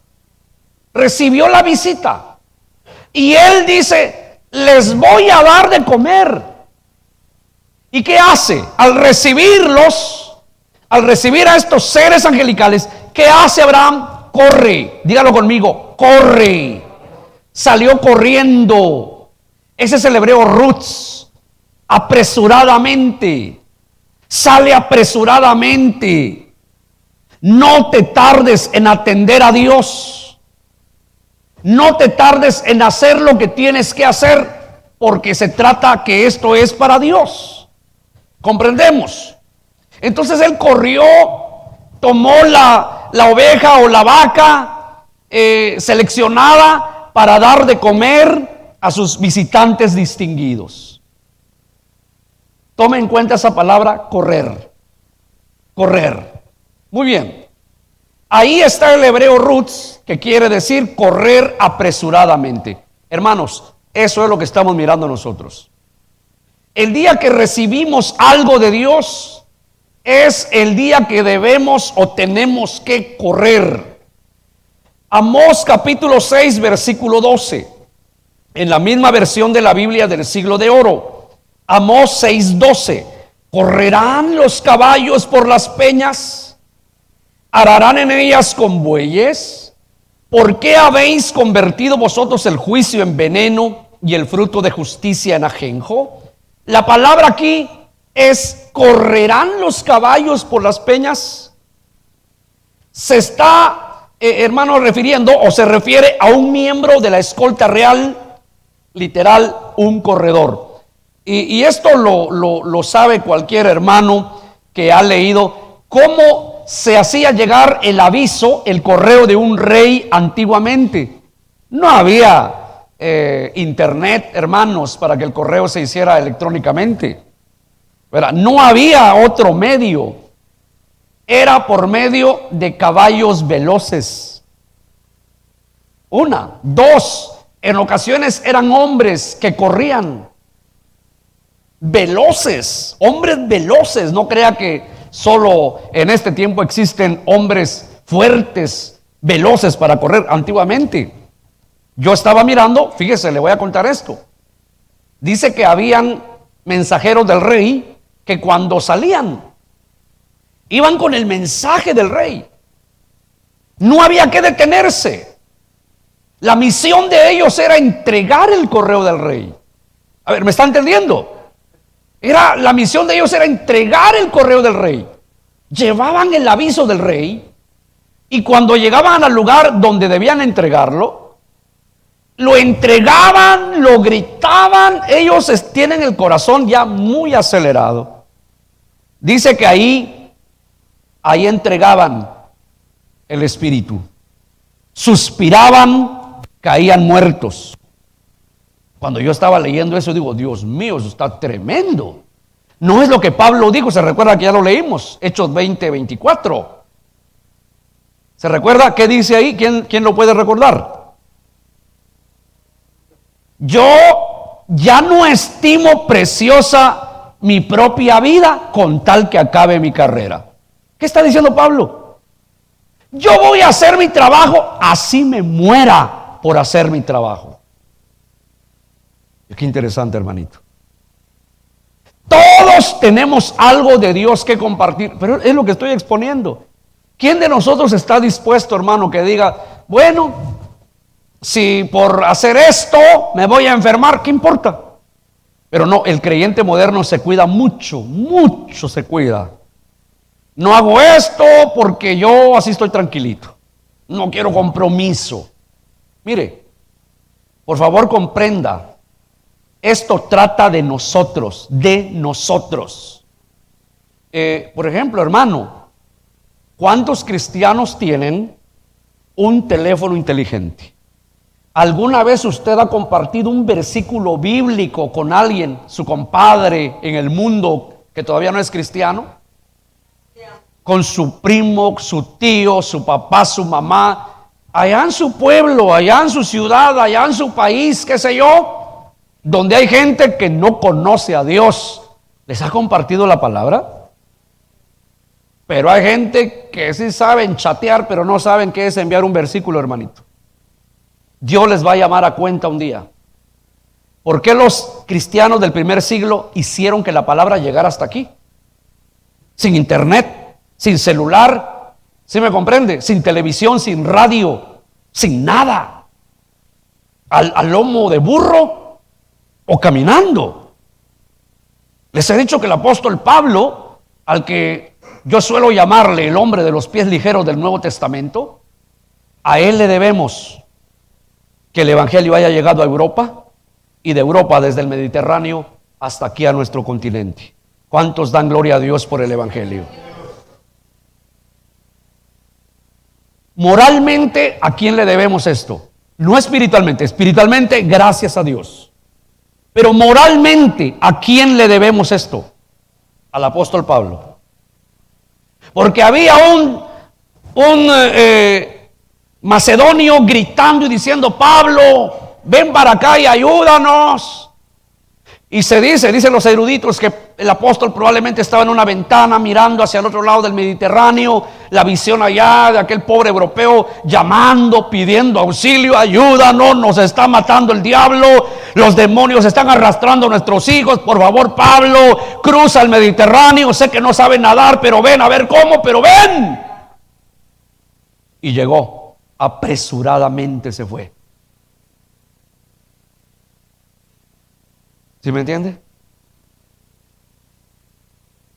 Recibió la visita y él dice: les voy a dar de comer. ¿Y qué hace? Al recibir a estos seres angelicales, ¿qué hace Abraham? Corre. Dígalo conmigo: corre. Salió corriendo. Ese es el hebreo roots. Apresuradamente. Sale apresuradamente. No te tardes en atender a Dios. No te tardes en hacer lo que tienes que hacer, porque se trata que esto es para Dios. ¿Comprendemos? Entonces él corrió, tomó la oveja o la vaca seleccionada para dar de comer a sus visitantes distinguidos. Tome en cuenta esa palabra: correr. Correr. Muy bien. Ahí está el hebreo roots, que quiere decir correr apresuradamente. Hermanos, eso es lo que estamos mirando nosotros. El día que recibimos algo de Dios es el día que debemos o tenemos que correr. Amós capítulo 6, versículo 12. En la misma versión de la Biblia del siglo de oro. Amós 6, 12. ¿Correrán los caballos por las peñas? ¿Ararán en ellas con bueyes? ¿Por qué habéis convertido vosotros el juicio en veneno y el fruto de justicia en ajenjo? La palabra aquí es: ¿correrán los caballos por las peñas? Se está, hermano, refiriendo o se refiere a un miembro de la escolta real, literal, un corredor. Y esto lo sabe cualquier hermano que ha leído cómo se hacía llegar el aviso, el correo de un rey antiguamente. No había internet, hermanos, para que el correo se hiciera electrónicamente. ¿Verdad? No había otro medio. Era por medio de caballos veloces. Una. Dos, en ocasiones eran hombres que corrían. Veloces, hombres veloces. No crea que solo en este tiempo existen hombres fuertes, veloces para correr. Antiguamente, yo estaba mirando, fíjese, le voy a contar esto. Dice que habían mensajeros del rey que cuando salían, iban con el mensaje del rey. No había que detenerse. La misión de ellos era entregar el correo del rey. A ver, ¿me está entendiendo? La misión de ellos era entregar el correo del rey. Llevaban el aviso del rey y cuando llegaban al lugar donde debían entregarlo, lo entregaban, lo gritaban. Ellos tienen el corazón ya muy acelerado. Dice que ahí entregaban el espíritu. Suspiraban, caían muertos. Cuando yo estaba leyendo eso, digo, Dios mío, eso está tremendo. No es lo que Pablo dijo, se recuerda que ya lo leímos, Hechos 20:24. ¿Se recuerda qué dice ahí? ¿Quién lo puede recordar? Yo ya no estimo preciosa mi propia vida con tal que acabe mi carrera. ¿Qué está diciendo Pablo? Yo voy a hacer mi trabajo, así me muera por hacer mi trabajo. Qué interesante, hermanito. Todos tenemos algo de Dios que compartir, pero es lo que estoy exponiendo. ¿Quién de nosotros está dispuesto, hermano, que diga, bueno, si por hacer esto me voy a enfermar, ¿qué importa? Pero no, el creyente moderno se cuida mucho, mucho se cuida. No hago esto porque yo así estoy tranquilito. No quiero compromiso. Mire, por favor comprenda. Esto trata de nosotros, de nosotros. Por ejemplo, hermano, ¿cuántos cristianos tienen un teléfono inteligente? ¿Alguna vez usted ha compartido un versículo bíblico con alguien, su compadre en el mundo que todavía no es cristiano? Con su primo, su tío, su papá, su mamá, allá en su pueblo, allá en su ciudad, allá en su país, qué sé yo, donde hay gente que no conoce a Dios. ¿Les ha compartido la palabra? Pero hay gente que sí saben chatear, pero no saben qué es enviar un versículo, hermanito. Dios les va a llamar a cuenta un día. ¿Por qué los cristianos del primer siglo hicieron que la palabra llegara hasta aquí? Sin internet, sin celular, ¿sí me comprende? Sin televisión, sin radio, sin nada. Al lomo de burro o caminando. Les he dicho que el apóstol Pablo, al que yo suelo llamarle el hombre de los pies ligeros del Nuevo Testamento, a él le debemos que el evangelio haya llegado a Europa y de Europa desde el Mediterráneo hasta aquí a nuestro continente. ¿Cuántos dan gloria a Dios por el evangelio? Moralmente, ¿a quién le debemos esto? No espiritualmente, espiritualmente gracias a Dios. Pero moralmente, ¿a quién le debemos esto? Al apóstol Pablo. Porque había un macedonio gritando y diciendo, Pablo, ven para acá y ayúdanos. Y dicen los eruditos que el apóstol probablemente estaba en una ventana mirando hacia el otro lado del Mediterráneo, la visión allá de aquel pobre europeo llamando, pidiendo auxilio, ayúdanos, nos está matando el diablo, los demonios están arrastrando a nuestros hijos, por favor Pablo, cruza el Mediterráneo, sé que no sabe nadar, pero ven, a ver cómo, pero ven. Y llegó, apresuradamente se fue. ¿Sí me entiende?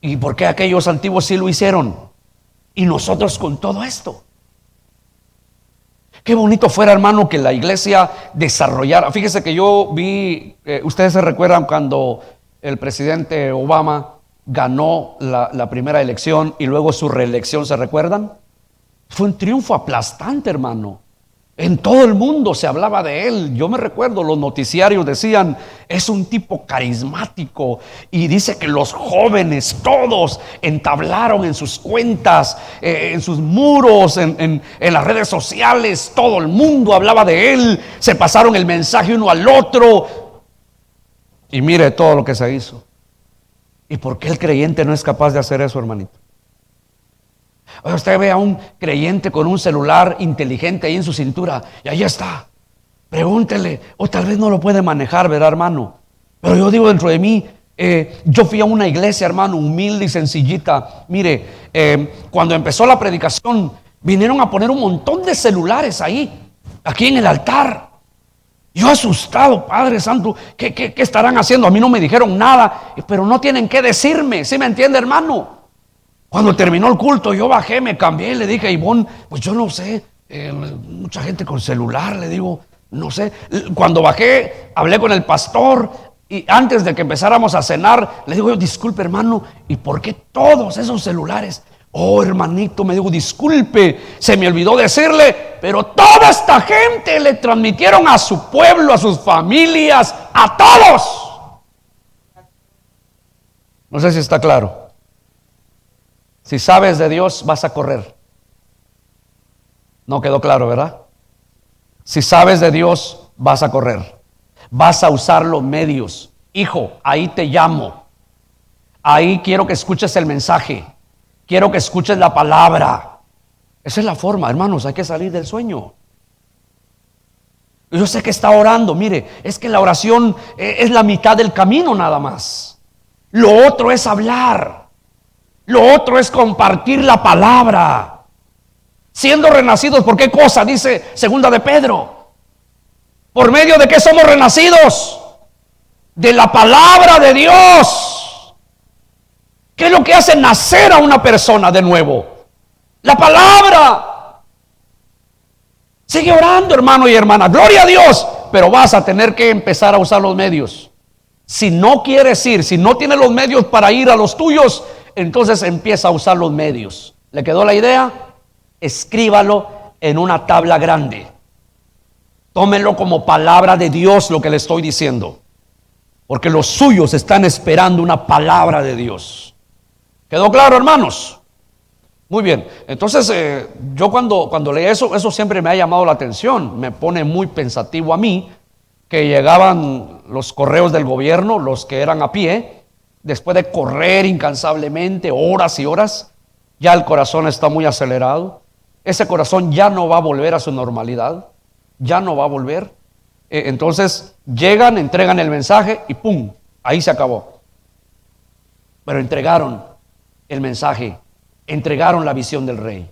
¿Y por qué aquellos antiguos sí lo hicieron? Y nosotros con todo esto. Qué bonito fuera, hermano, que la iglesia desarrollara. Fíjese que yo vi, ustedes se recuerdan cuando el presidente Obama ganó la primera elección y luego su reelección, ¿se recuerdan? Fue un triunfo aplastante, hermano. En todo el mundo se hablaba de él. Yo me recuerdo, los noticiarios decían, es un tipo carismático. Y dice que los jóvenes todos entablaron en sus cuentas, en sus muros, en las redes sociales. Todo el mundo hablaba de él. Se pasaron el mensaje uno al otro. Y mire todo lo que se hizo. ¿Y por qué el creyente no es capaz de hacer eso, hermanito? Usted ve a un creyente con un celular inteligente ahí en su cintura y ahí está. Pregúntele, o tal vez no lo puede manejar, ¿verdad, hermano? Pero yo digo dentro de mí, yo fui a una iglesia, hermano, humilde y sencillita. Mire, cuando empezó la predicación, vinieron a poner un montón de celulares ahí, aquí en el altar. Yo asustado, Padre Santo, ¿qué estarán haciendo? A mí no me dijeron nada, pero no tienen que decirme, ¿sí me entiende, hermano? Cuando terminó el culto, yo bajé, me cambié y le dije a Ivonne, pues yo no sé, mucha gente con celular, le digo, no sé. Cuando bajé, hablé con el pastor y antes de que empezáramos a cenar, le digo, disculpe, hermano, ¿y por qué todos esos celulares? Oh, hermanito, me dijo, disculpe, se me olvidó decirle, pero toda esta gente le transmitieron a su pueblo, a sus familias, a todos. No sé si está claro. Si sabes de Dios, vas a correr. No quedó claro, ¿verdad? Si sabes de Dios, vas a correr. Vas a usar los medios. Hijo, ahí te llamo. Ahí quiero que escuches el mensaje. Quiero que escuches la palabra. Esa es la forma, hermanos, hay que salir del sueño. Yo sé que está orando, mire, es que la oración es la mitad del camino nada más. Lo otro es hablar. Lo otro es compartir la palabra. Siendo renacidos, ¿por qué cosa? Dice segunda de Pedro. ¿Por medio de qué somos renacidos? De la palabra de Dios. ¿Qué es lo que hace nacer a una persona de nuevo? La palabra. Sigue orando, hermano y hermana. Gloria a Dios. Pero vas a tener que empezar a usar los medios. Si no quieres ir, si no tienes los medios para ir a los tuyos, entonces empieza a usar los medios. ¿Le quedó la idea? Escríbalo en una tabla grande. Tómenlo como palabra de Dios lo que le estoy diciendo. Porque los suyos están esperando una palabra de Dios. ¿Quedó claro, hermanos? Muy bien. Entonces, yo cuando leí eso siempre me ha llamado la atención. Me pone muy pensativo a mí que llegaban los correos del gobierno, los que eran a pie. Después de correr incansablemente horas y horas, ya el corazón está muy acelerado. Ese corazón ya no va a volver a su normalidad. Ya no va a volver. Entonces llegan, entregan el mensaje y ¡pum! Ahí se acabó. Pero entregaron el mensaje. Entregaron la visión del rey.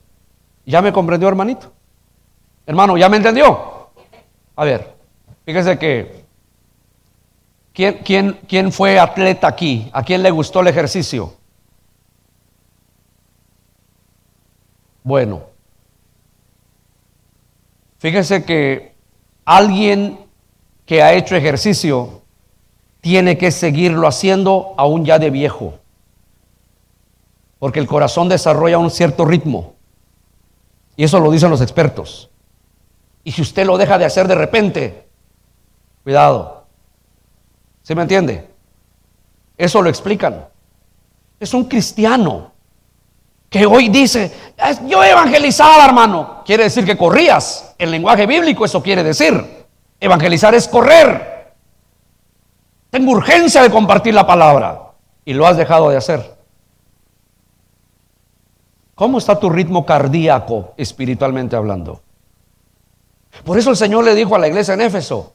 ¿Ya me comprendió, hermanito? Hermano, ¿ya me entendió? A ver, fíjese que ¿Quién fue atleta aquí? ¿A quién le gustó el ejercicio? Bueno, fíjese que alguien que ha hecho ejercicio tiene que seguirlo haciendo aún ya de viejo, porque el corazón desarrolla un cierto ritmo, y eso lo dicen los expertos. Y si usted lo deja de hacer de repente, cuidado. ¿Sí me entiende? Eso lo explican. Es un cristiano que hoy dice, yo evangelizaba, hermano. Quiere decir que corrías. En lenguaje bíblico eso quiere decir. Evangelizar es correr. Tengo urgencia de compartir la palabra. Y lo has dejado de hacer. ¿Cómo está tu ritmo cardíaco espiritualmente hablando? Por eso el Señor le dijo a la iglesia en Éfeso,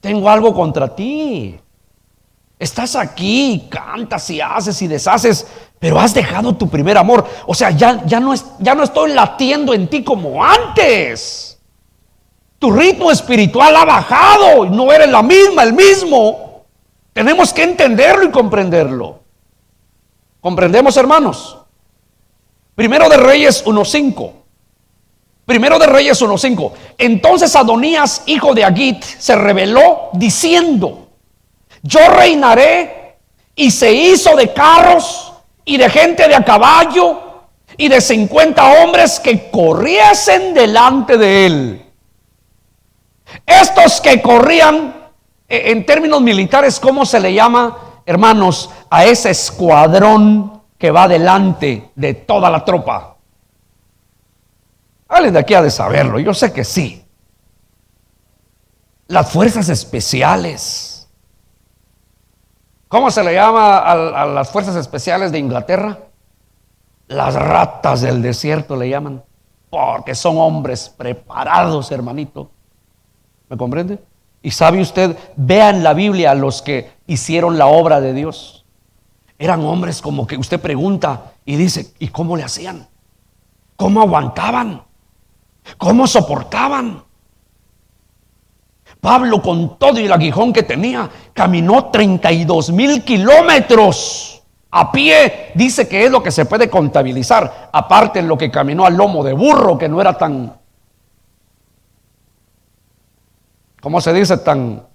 tengo algo contra ti. Estás aquí, cantas y haces y deshaces, pero has dejado tu primer amor. O sea, ya no estoy latiendo en ti como antes. Tu ritmo espiritual ha bajado y no eres la misma, el mismo. Tenemos que entenderlo y comprenderlo. ¿Comprendemos, hermanos? Primero de Reyes 1:5. Primero de Reyes 1:5. Entonces Adonías, hijo de Agit, se rebeló diciendo, yo reinaré y se hizo de carros y de gente de a caballo y de 50 hombres que corriesen delante de él. Estos que corrían, en términos militares, ¿cómo se le llama, hermanos, a ese escuadrón que va delante de toda la tropa? Alguien de aquí ha de saberlo, yo sé que sí. Las fuerzas especiales. ¿Cómo se le llama a las fuerzas especiales de Inglaterra? Las ratas del desierto le llaman, porque son hombres preparados, hermanito. ¿Me comprende? Y sabe usted, vean la Biblia a los que hicieron la obra de Dios. Eran hombres como que usted pregunta y dice, ¿y cómo le hacían? ¿Cómo aguantaban? ¿Cómo soportaban? Pablo, con todo y el aguijón que tenía, caminó 32,000 kilómetros a pie. Dice que es lo que se puede contabilizar, aparte en lo que caminó al lomo de burro, que no era tan, ¿cómo se dice? Tan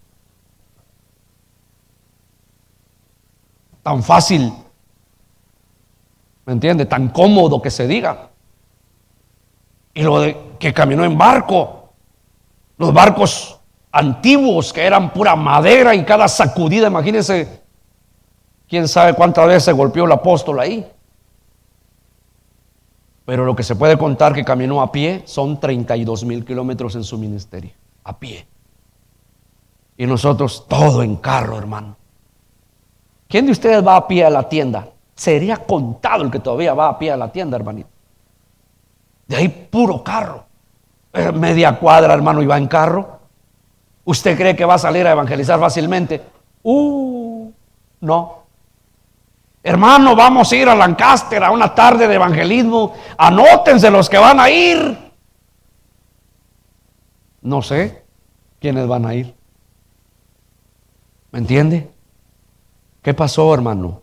fácil, ¿me entiende? Tan cómodo que se diga. Y lo de que caminó en barco, los barcos antiguos que eran pura madera y cada sacudida, imagínense, quién sabe cuántas veces se golpeó el apóstol ahí. Pero lo que se puede contar que caminó a pie son 32,000 kilómetros en su ministerio, a pie. Y nosotros todo en carro, hermano. ¿Quién de ustedes va a pie a la tienda? Sería contado el que todavía va a pie a la tienda, hermanito. De ahí puro carro. Media cuadra, hermano, y va en carro. ¿Usted cree que va a salir a evangelizar fácilmente? No. Hermano, vamos a ir a Lancaster a una tarde de evangelismo. Anótense los que van a ir. No sé quiénes van a ir. ¿Me entiende? ¿Qué pasó, hermano?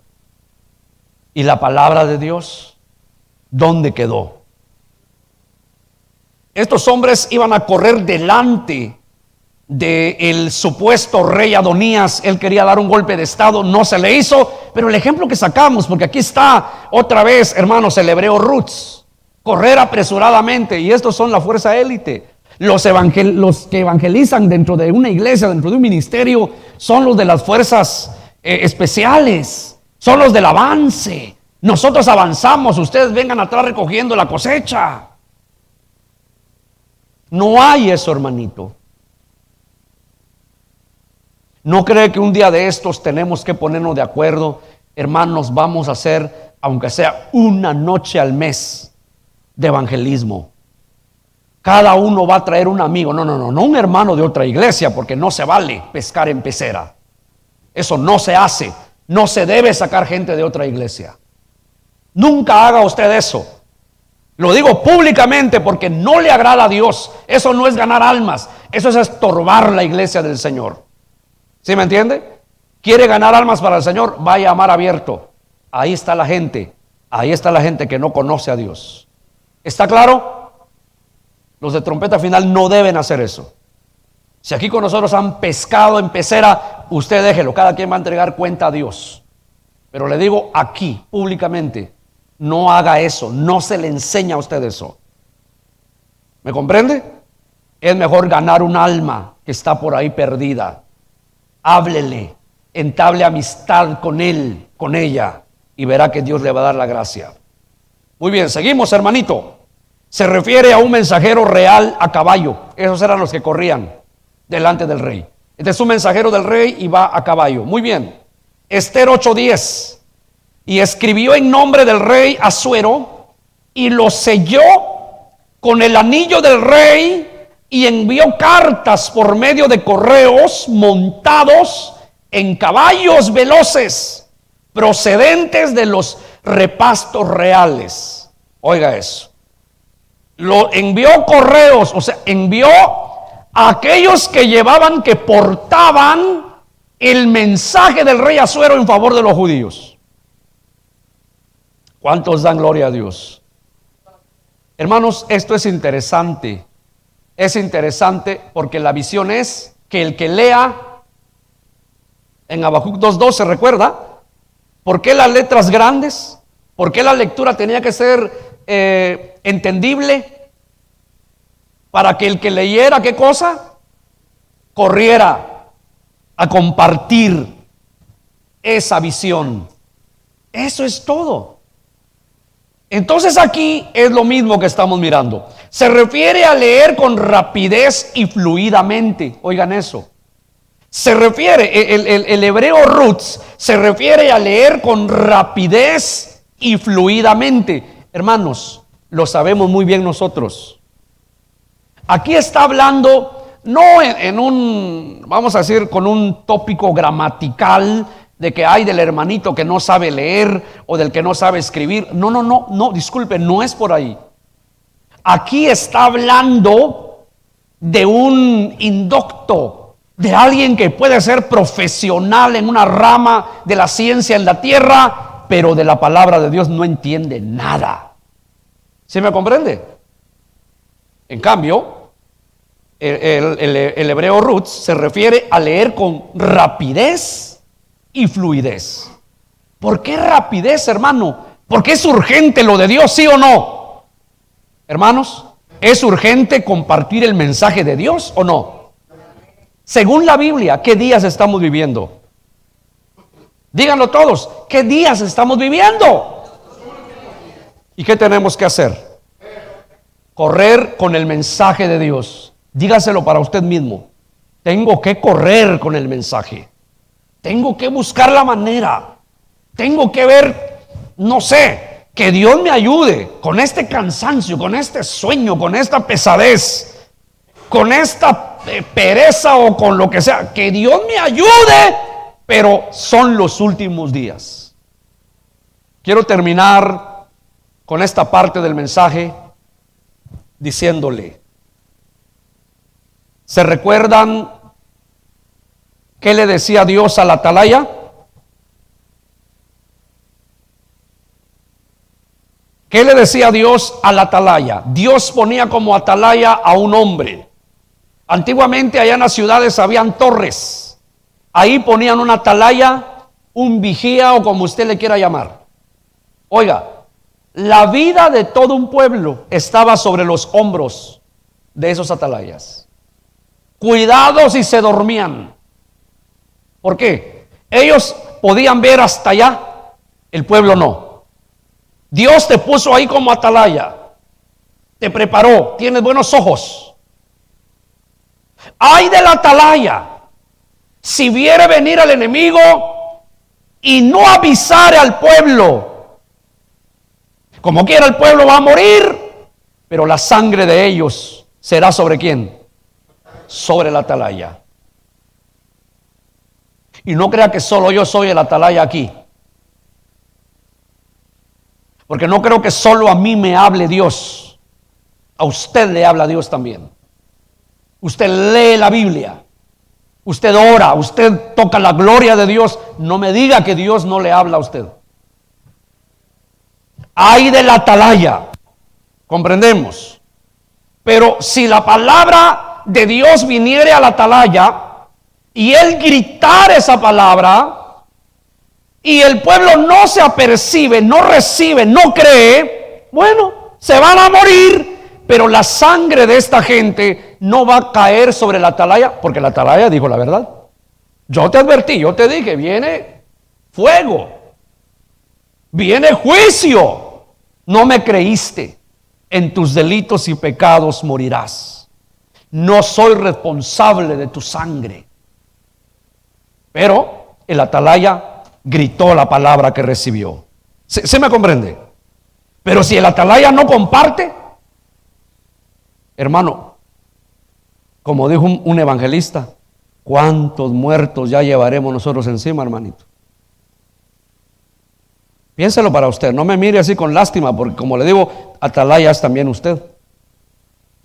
¿Y la palabra de Dios? ¿Dónde quedó? Estos hombres iban a correr delante del supuesto rey Adonías. Él quería dar un golpe de estado, no se le hizo. Pero el ejemplo que sacamos, porque aquí está otra vez, hermanos, el hebreo roots, correr apresuradamente. Y estos son la fuerza élite. Los que evangelizan dentro de una iglesia, dentro de un ministerio, son los de las fuerzas especiales, son los del avance. Nosotros avanzamos, ustedes vengan atrás recogiendo la cosecha. No hay eso, hermanito. ¿No cree que un día de estos tenemos que ponernos de acuerdo? Hermanos, vamos a hacer, aunque sea una noche al mes de evangelismo. Cada uno va a traer un amigo. No un hermano de otra iglesia, porque no se vale pescar en pecera. Eso no se hace. No se debe sacar gente de otra iglesia. Nunca haga usted eso. Lo digo públicamente porque no le agrada a Dios. Eso no es ganar almas. Eso es estorbar la iglesia del Señor. ¿Sí me entiende? ¿Quiere ganar almas para el Señor? Vaya a mar abierto. Ahí está la gente. Ahí está la gente que no conoce a Dios. ¿Está claro? Los de trompeta final no deben hacer eso. Si aquí con nosotros han pescado en pecera, usted déjelo. Cada quien va a entregar cuenta a Dios. Pero le digo aquí, públicamente, no haga eso. No se le enseña a usted eso. ¿Me comprende? Es mejor ganar un alma que está por ahí perdida. Háblele, entable amistad con él, con ella, y verá que Dios le va a dar la gracia. Muy bien, seguimos, hermanito. Se refiere a un mensajero real a caballo. Esos eran los que corrían delante del rey. Este es un mensajero del rey y va a caballo. Muy bien. Esther 8:10. Y escribió en nombre del rey Asuero y lo selló con el anillo del rey y envió cartas por medio de correos montados en caballos veloces procedentes de los repastos reales. Oiga eso. Lo envió correos, o sea, envió a aquellos que llevaban, que portaban el mensaje del rey Asuero en favor de los judíos. ¿Cuántos dan gloria a Dios? Hermanos, esto es interesante. Es interesante porque la visión es que el que lea en Habacuc 2:2, ¿se recuerda? ¿Por qué las letras grandes? ¿Por qué la lectura tenía que ser entendible? Para que el que leyera, ¿qué cosa? Corriera a compartir esa visión. Eso es todo. Entonces aquí es lo mismo que estamos mirando. Se refiere a leer con rapidez y fluidamente. Oigan eso. Se refiere, el hebreo roots se refiere a leer con rapidez y fluidamente. Hermanos, lo sabemos muy bien nosotros. Aquí está hablando no en un, vamos a decir, con un tópico gramatical de que hay del hermanito que no sabe leer o del que no sabe escribir. No, disculpe, no es por ahí. Aquí está hablando de un indocto, de alguien que puede ser profesional en una rama de la ciencia en la tierra, pero de la palabra de Dios no entiende nada. ¿Sí me comprende? En cambio, el hebreo roots se refiere a leer con rapidez y fluidez. ¿Por qué rapidez, hermano? Porque es urgente lo de Dios, ¿sí o no? Hermanos, ¿es urgente compartir el mensaje de Dios o no? Según la Biblia, ¿qué días estamos viviendo? Díganlo todos, ¿qué días estamos viviendo? ¿Y qué tenemos que hacer? Correr con el mensaje de Dios. Dígaselo para usted mismo. Tengo que correr con el mensaje. Tengo que buscar la manera. Tengo que ver, no sé, que Dios me ayude con este cansancio, con este sueño, con esta pesadez, con esta pereza o con lo que sea. Que Dios me ayude, pero son los últimos días. Quiero terminar con esta parte del mensaje diciéndole, ¿se recuerdan qué le decía Dios al atalaya? ¿Qué le decía Dios al atalaya? Dios ponía como atalaya a un hombre. Antiguamente allá en las ciudades habían torres. Ahí ponían un atalaya, un vigía o como usted le quiera llamar. Oiga, la vida de todo un pueblo estaba sobre los hombros de esos atalayas. Cuidado si se dormían. ¿Por qué? Ellos podían ver hasta allá, el pueblo no. Dios te puso ahí como atalaya, te preparó, tienes buenos ojos. Ay del atalaya, si viere venir al enemigo y no avisare al pueblo. Como quiera el pueblo va a morir, pero la sangre de ellos será ¿sobre quién? Sobre el atalaya. Y no crea que solo yo soy el atalaya aquí. Porque no creo que solo a mí me hable Dios. A usted le habla Dios también. Usted lee la Biblia. Usted ora. Usted toca la gloria de Dios. No me diga que Dios no le habla a usted. Ay del atalaya. Comprendemos. Pero si la palabra de Dios viniere al atalaya y él gritara esa palabra y el pueblo no se apercibe, no recibe, no cree, bueno, se van a morir, pero la sangre de esta gente no va a caer sobre la atalaya, porque la atalaya dijo la verdad. Yo te advertí, yo te dije, viene fuego, viene juicio. No me creíste, en tus delitos y pecados morirás. No soy responsable de tu sangre. Pero el atalaya gritó la palabra que recibió. ¿Se me comprende? Pero si el atalaya no comparte, hermano, como dijo un evangelista, ¿cuántos muertos ya llevaremos nosotros encima, hermanito? Piénselo para usted, no me mire así con lástima, porque como le digo, atalaya es también usted,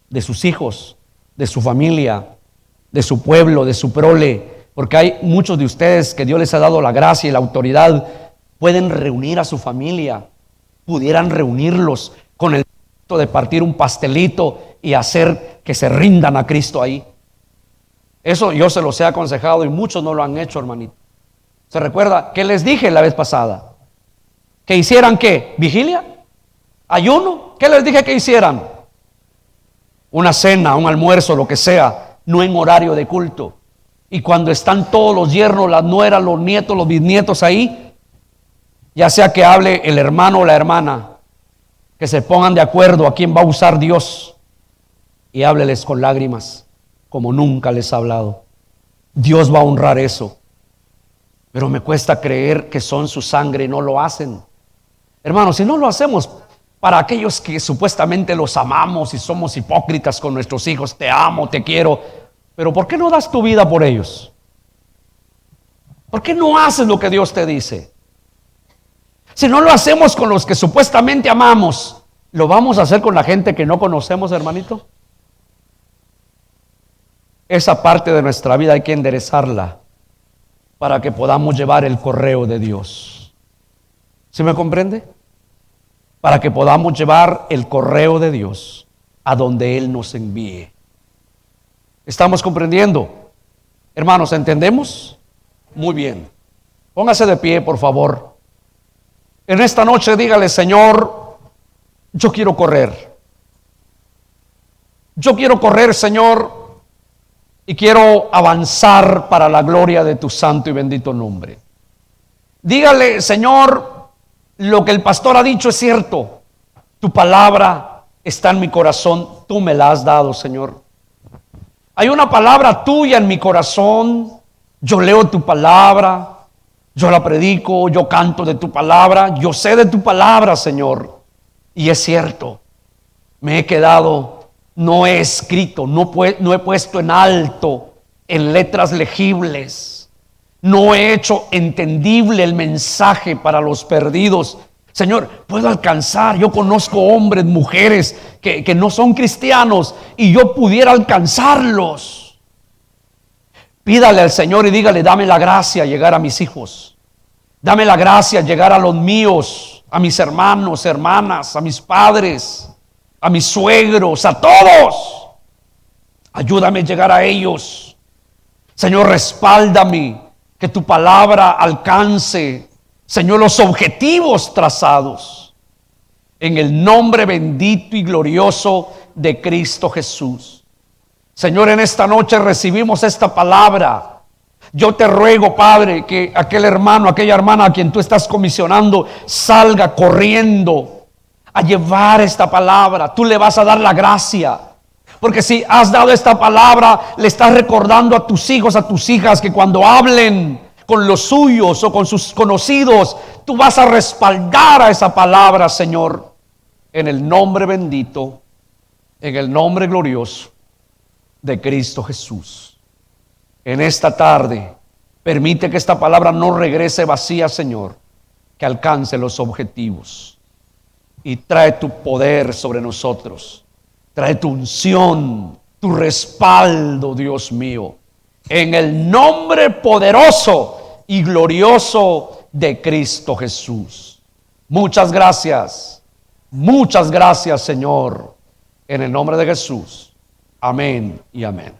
de sus hijos, de su familia, de su pueblo, de su prole. Porque hay muchos de ustedes que Dios les ha dado la gracia y la autoridad, pueden reunir a su familia, pudieran reunirlos con el propósito de partir un pastelito y hacer que se rindan a Cristo ahí. Eso yo se los he aconsejado y muchos no lo han hecho, hermanito. ¿Se recuerda? ¿Qué les dije la vez pasada? ¿Que hicieran qué? ¿Vigilia? ¿Ayuno? ¿Qué les dije que hicieran? Una cena, un almuerzo, lo que sea, no en horario de culto. Y cuando están todos los yernos, las nueras, los nietos, los bisnietos ahí, ya sea que hable el hermano o la hermana, que se pongan de acuerdo a quién va a usar Dios y hábleles con lágrimas, como nunca les ha hablado. Dios va a honrar eso. Pero me cuesta creer que son su sangre y no lo hacen. Hermanos, si no lo hacemos para aquellos que supuestamente los amamos y somos hipócritas con nuestros hijos, te amo, te quiero, pero ¿por qué no das tu vida por ellos? ¿Por qué no haces lo que Dios te dice? Si no lo hacemos con los que supuestamente amamos, ¿lo vamos a hacer con la gente que no conocemos, hermanito? Esa parte de nuestra vida hay que enderezarla para que podamos llevar el correo de Dios. ¿Sí me comprende? Para que podamos llevar el correo de Dios a donde Él nos envíe. ¿Estamos comprendiendo? Hermanos, ¿entendemos? Muy bien. Póngase de pie, por favor. En esta noche dígale: Señor, yo quiero correr. Yo quiero correr, Señor, y quiero avanzar para la gloria de tu santo y bendito nombre. Dígale: Señor, lo que el pastor ha dicho es cierto. Tu palabra está en mi corazón. Tú me la has dado, Señor. Hay una palabra tuya en mi corazón. Yo leo tu palabra, yo la predico, yo canto de tu palabra, yo sé de tu palabra, Señor. Y es cierto, me he quedado, no he escrito, no he puesto en alto, en letras legibles. No he hecho entendible el mensaje para los perdidos. Señor, puedo alcanzar. Yo conozco hombres, mujeres que no son cristianos y yo pudiera alcanzarlos. Pídale al Señor y dígale: dame la gracia llegar a mis hijos. Dame la gracia llegar a los míos, a mis hermanos, hermanas, a mis padres, a mis suegros, a todos. Ayúdame a llegar a ellos. Señor, respáldame. Que tu palabra alcance, Señor, los objetivos trazados. En el nombre bendito y glorioso de Cristo Jesús. Señor, en esta noche recibimos esta palabra. Yo te ruego, Padre, que aquel hermano, aquella hermana a quien tú estás comisionando salga corriendo a llevar esta palabra. Tú le vas a dar la gracia. Porque si has dado esta palabra, le estás recordando a tus hijos, a tus hijas, que cuando hablen con los suyos o con sus conocidos, tú vas a respaldar a esa palabra, Señor, en el nombre bendito, en el nombre glorioso de Cristo Jesús. En esta tarde, permite que esta palabra no regrese vacía, Señor, que alcance los objetivos. Y trae tu poder sobre nosotros. Trae tu unción, tu respaldo, Dios mío, en el nombre poderoso y glorioso de Cristo Jesús. Muchas gracias, Señor, en el nombre de Jesús. Amén y amén.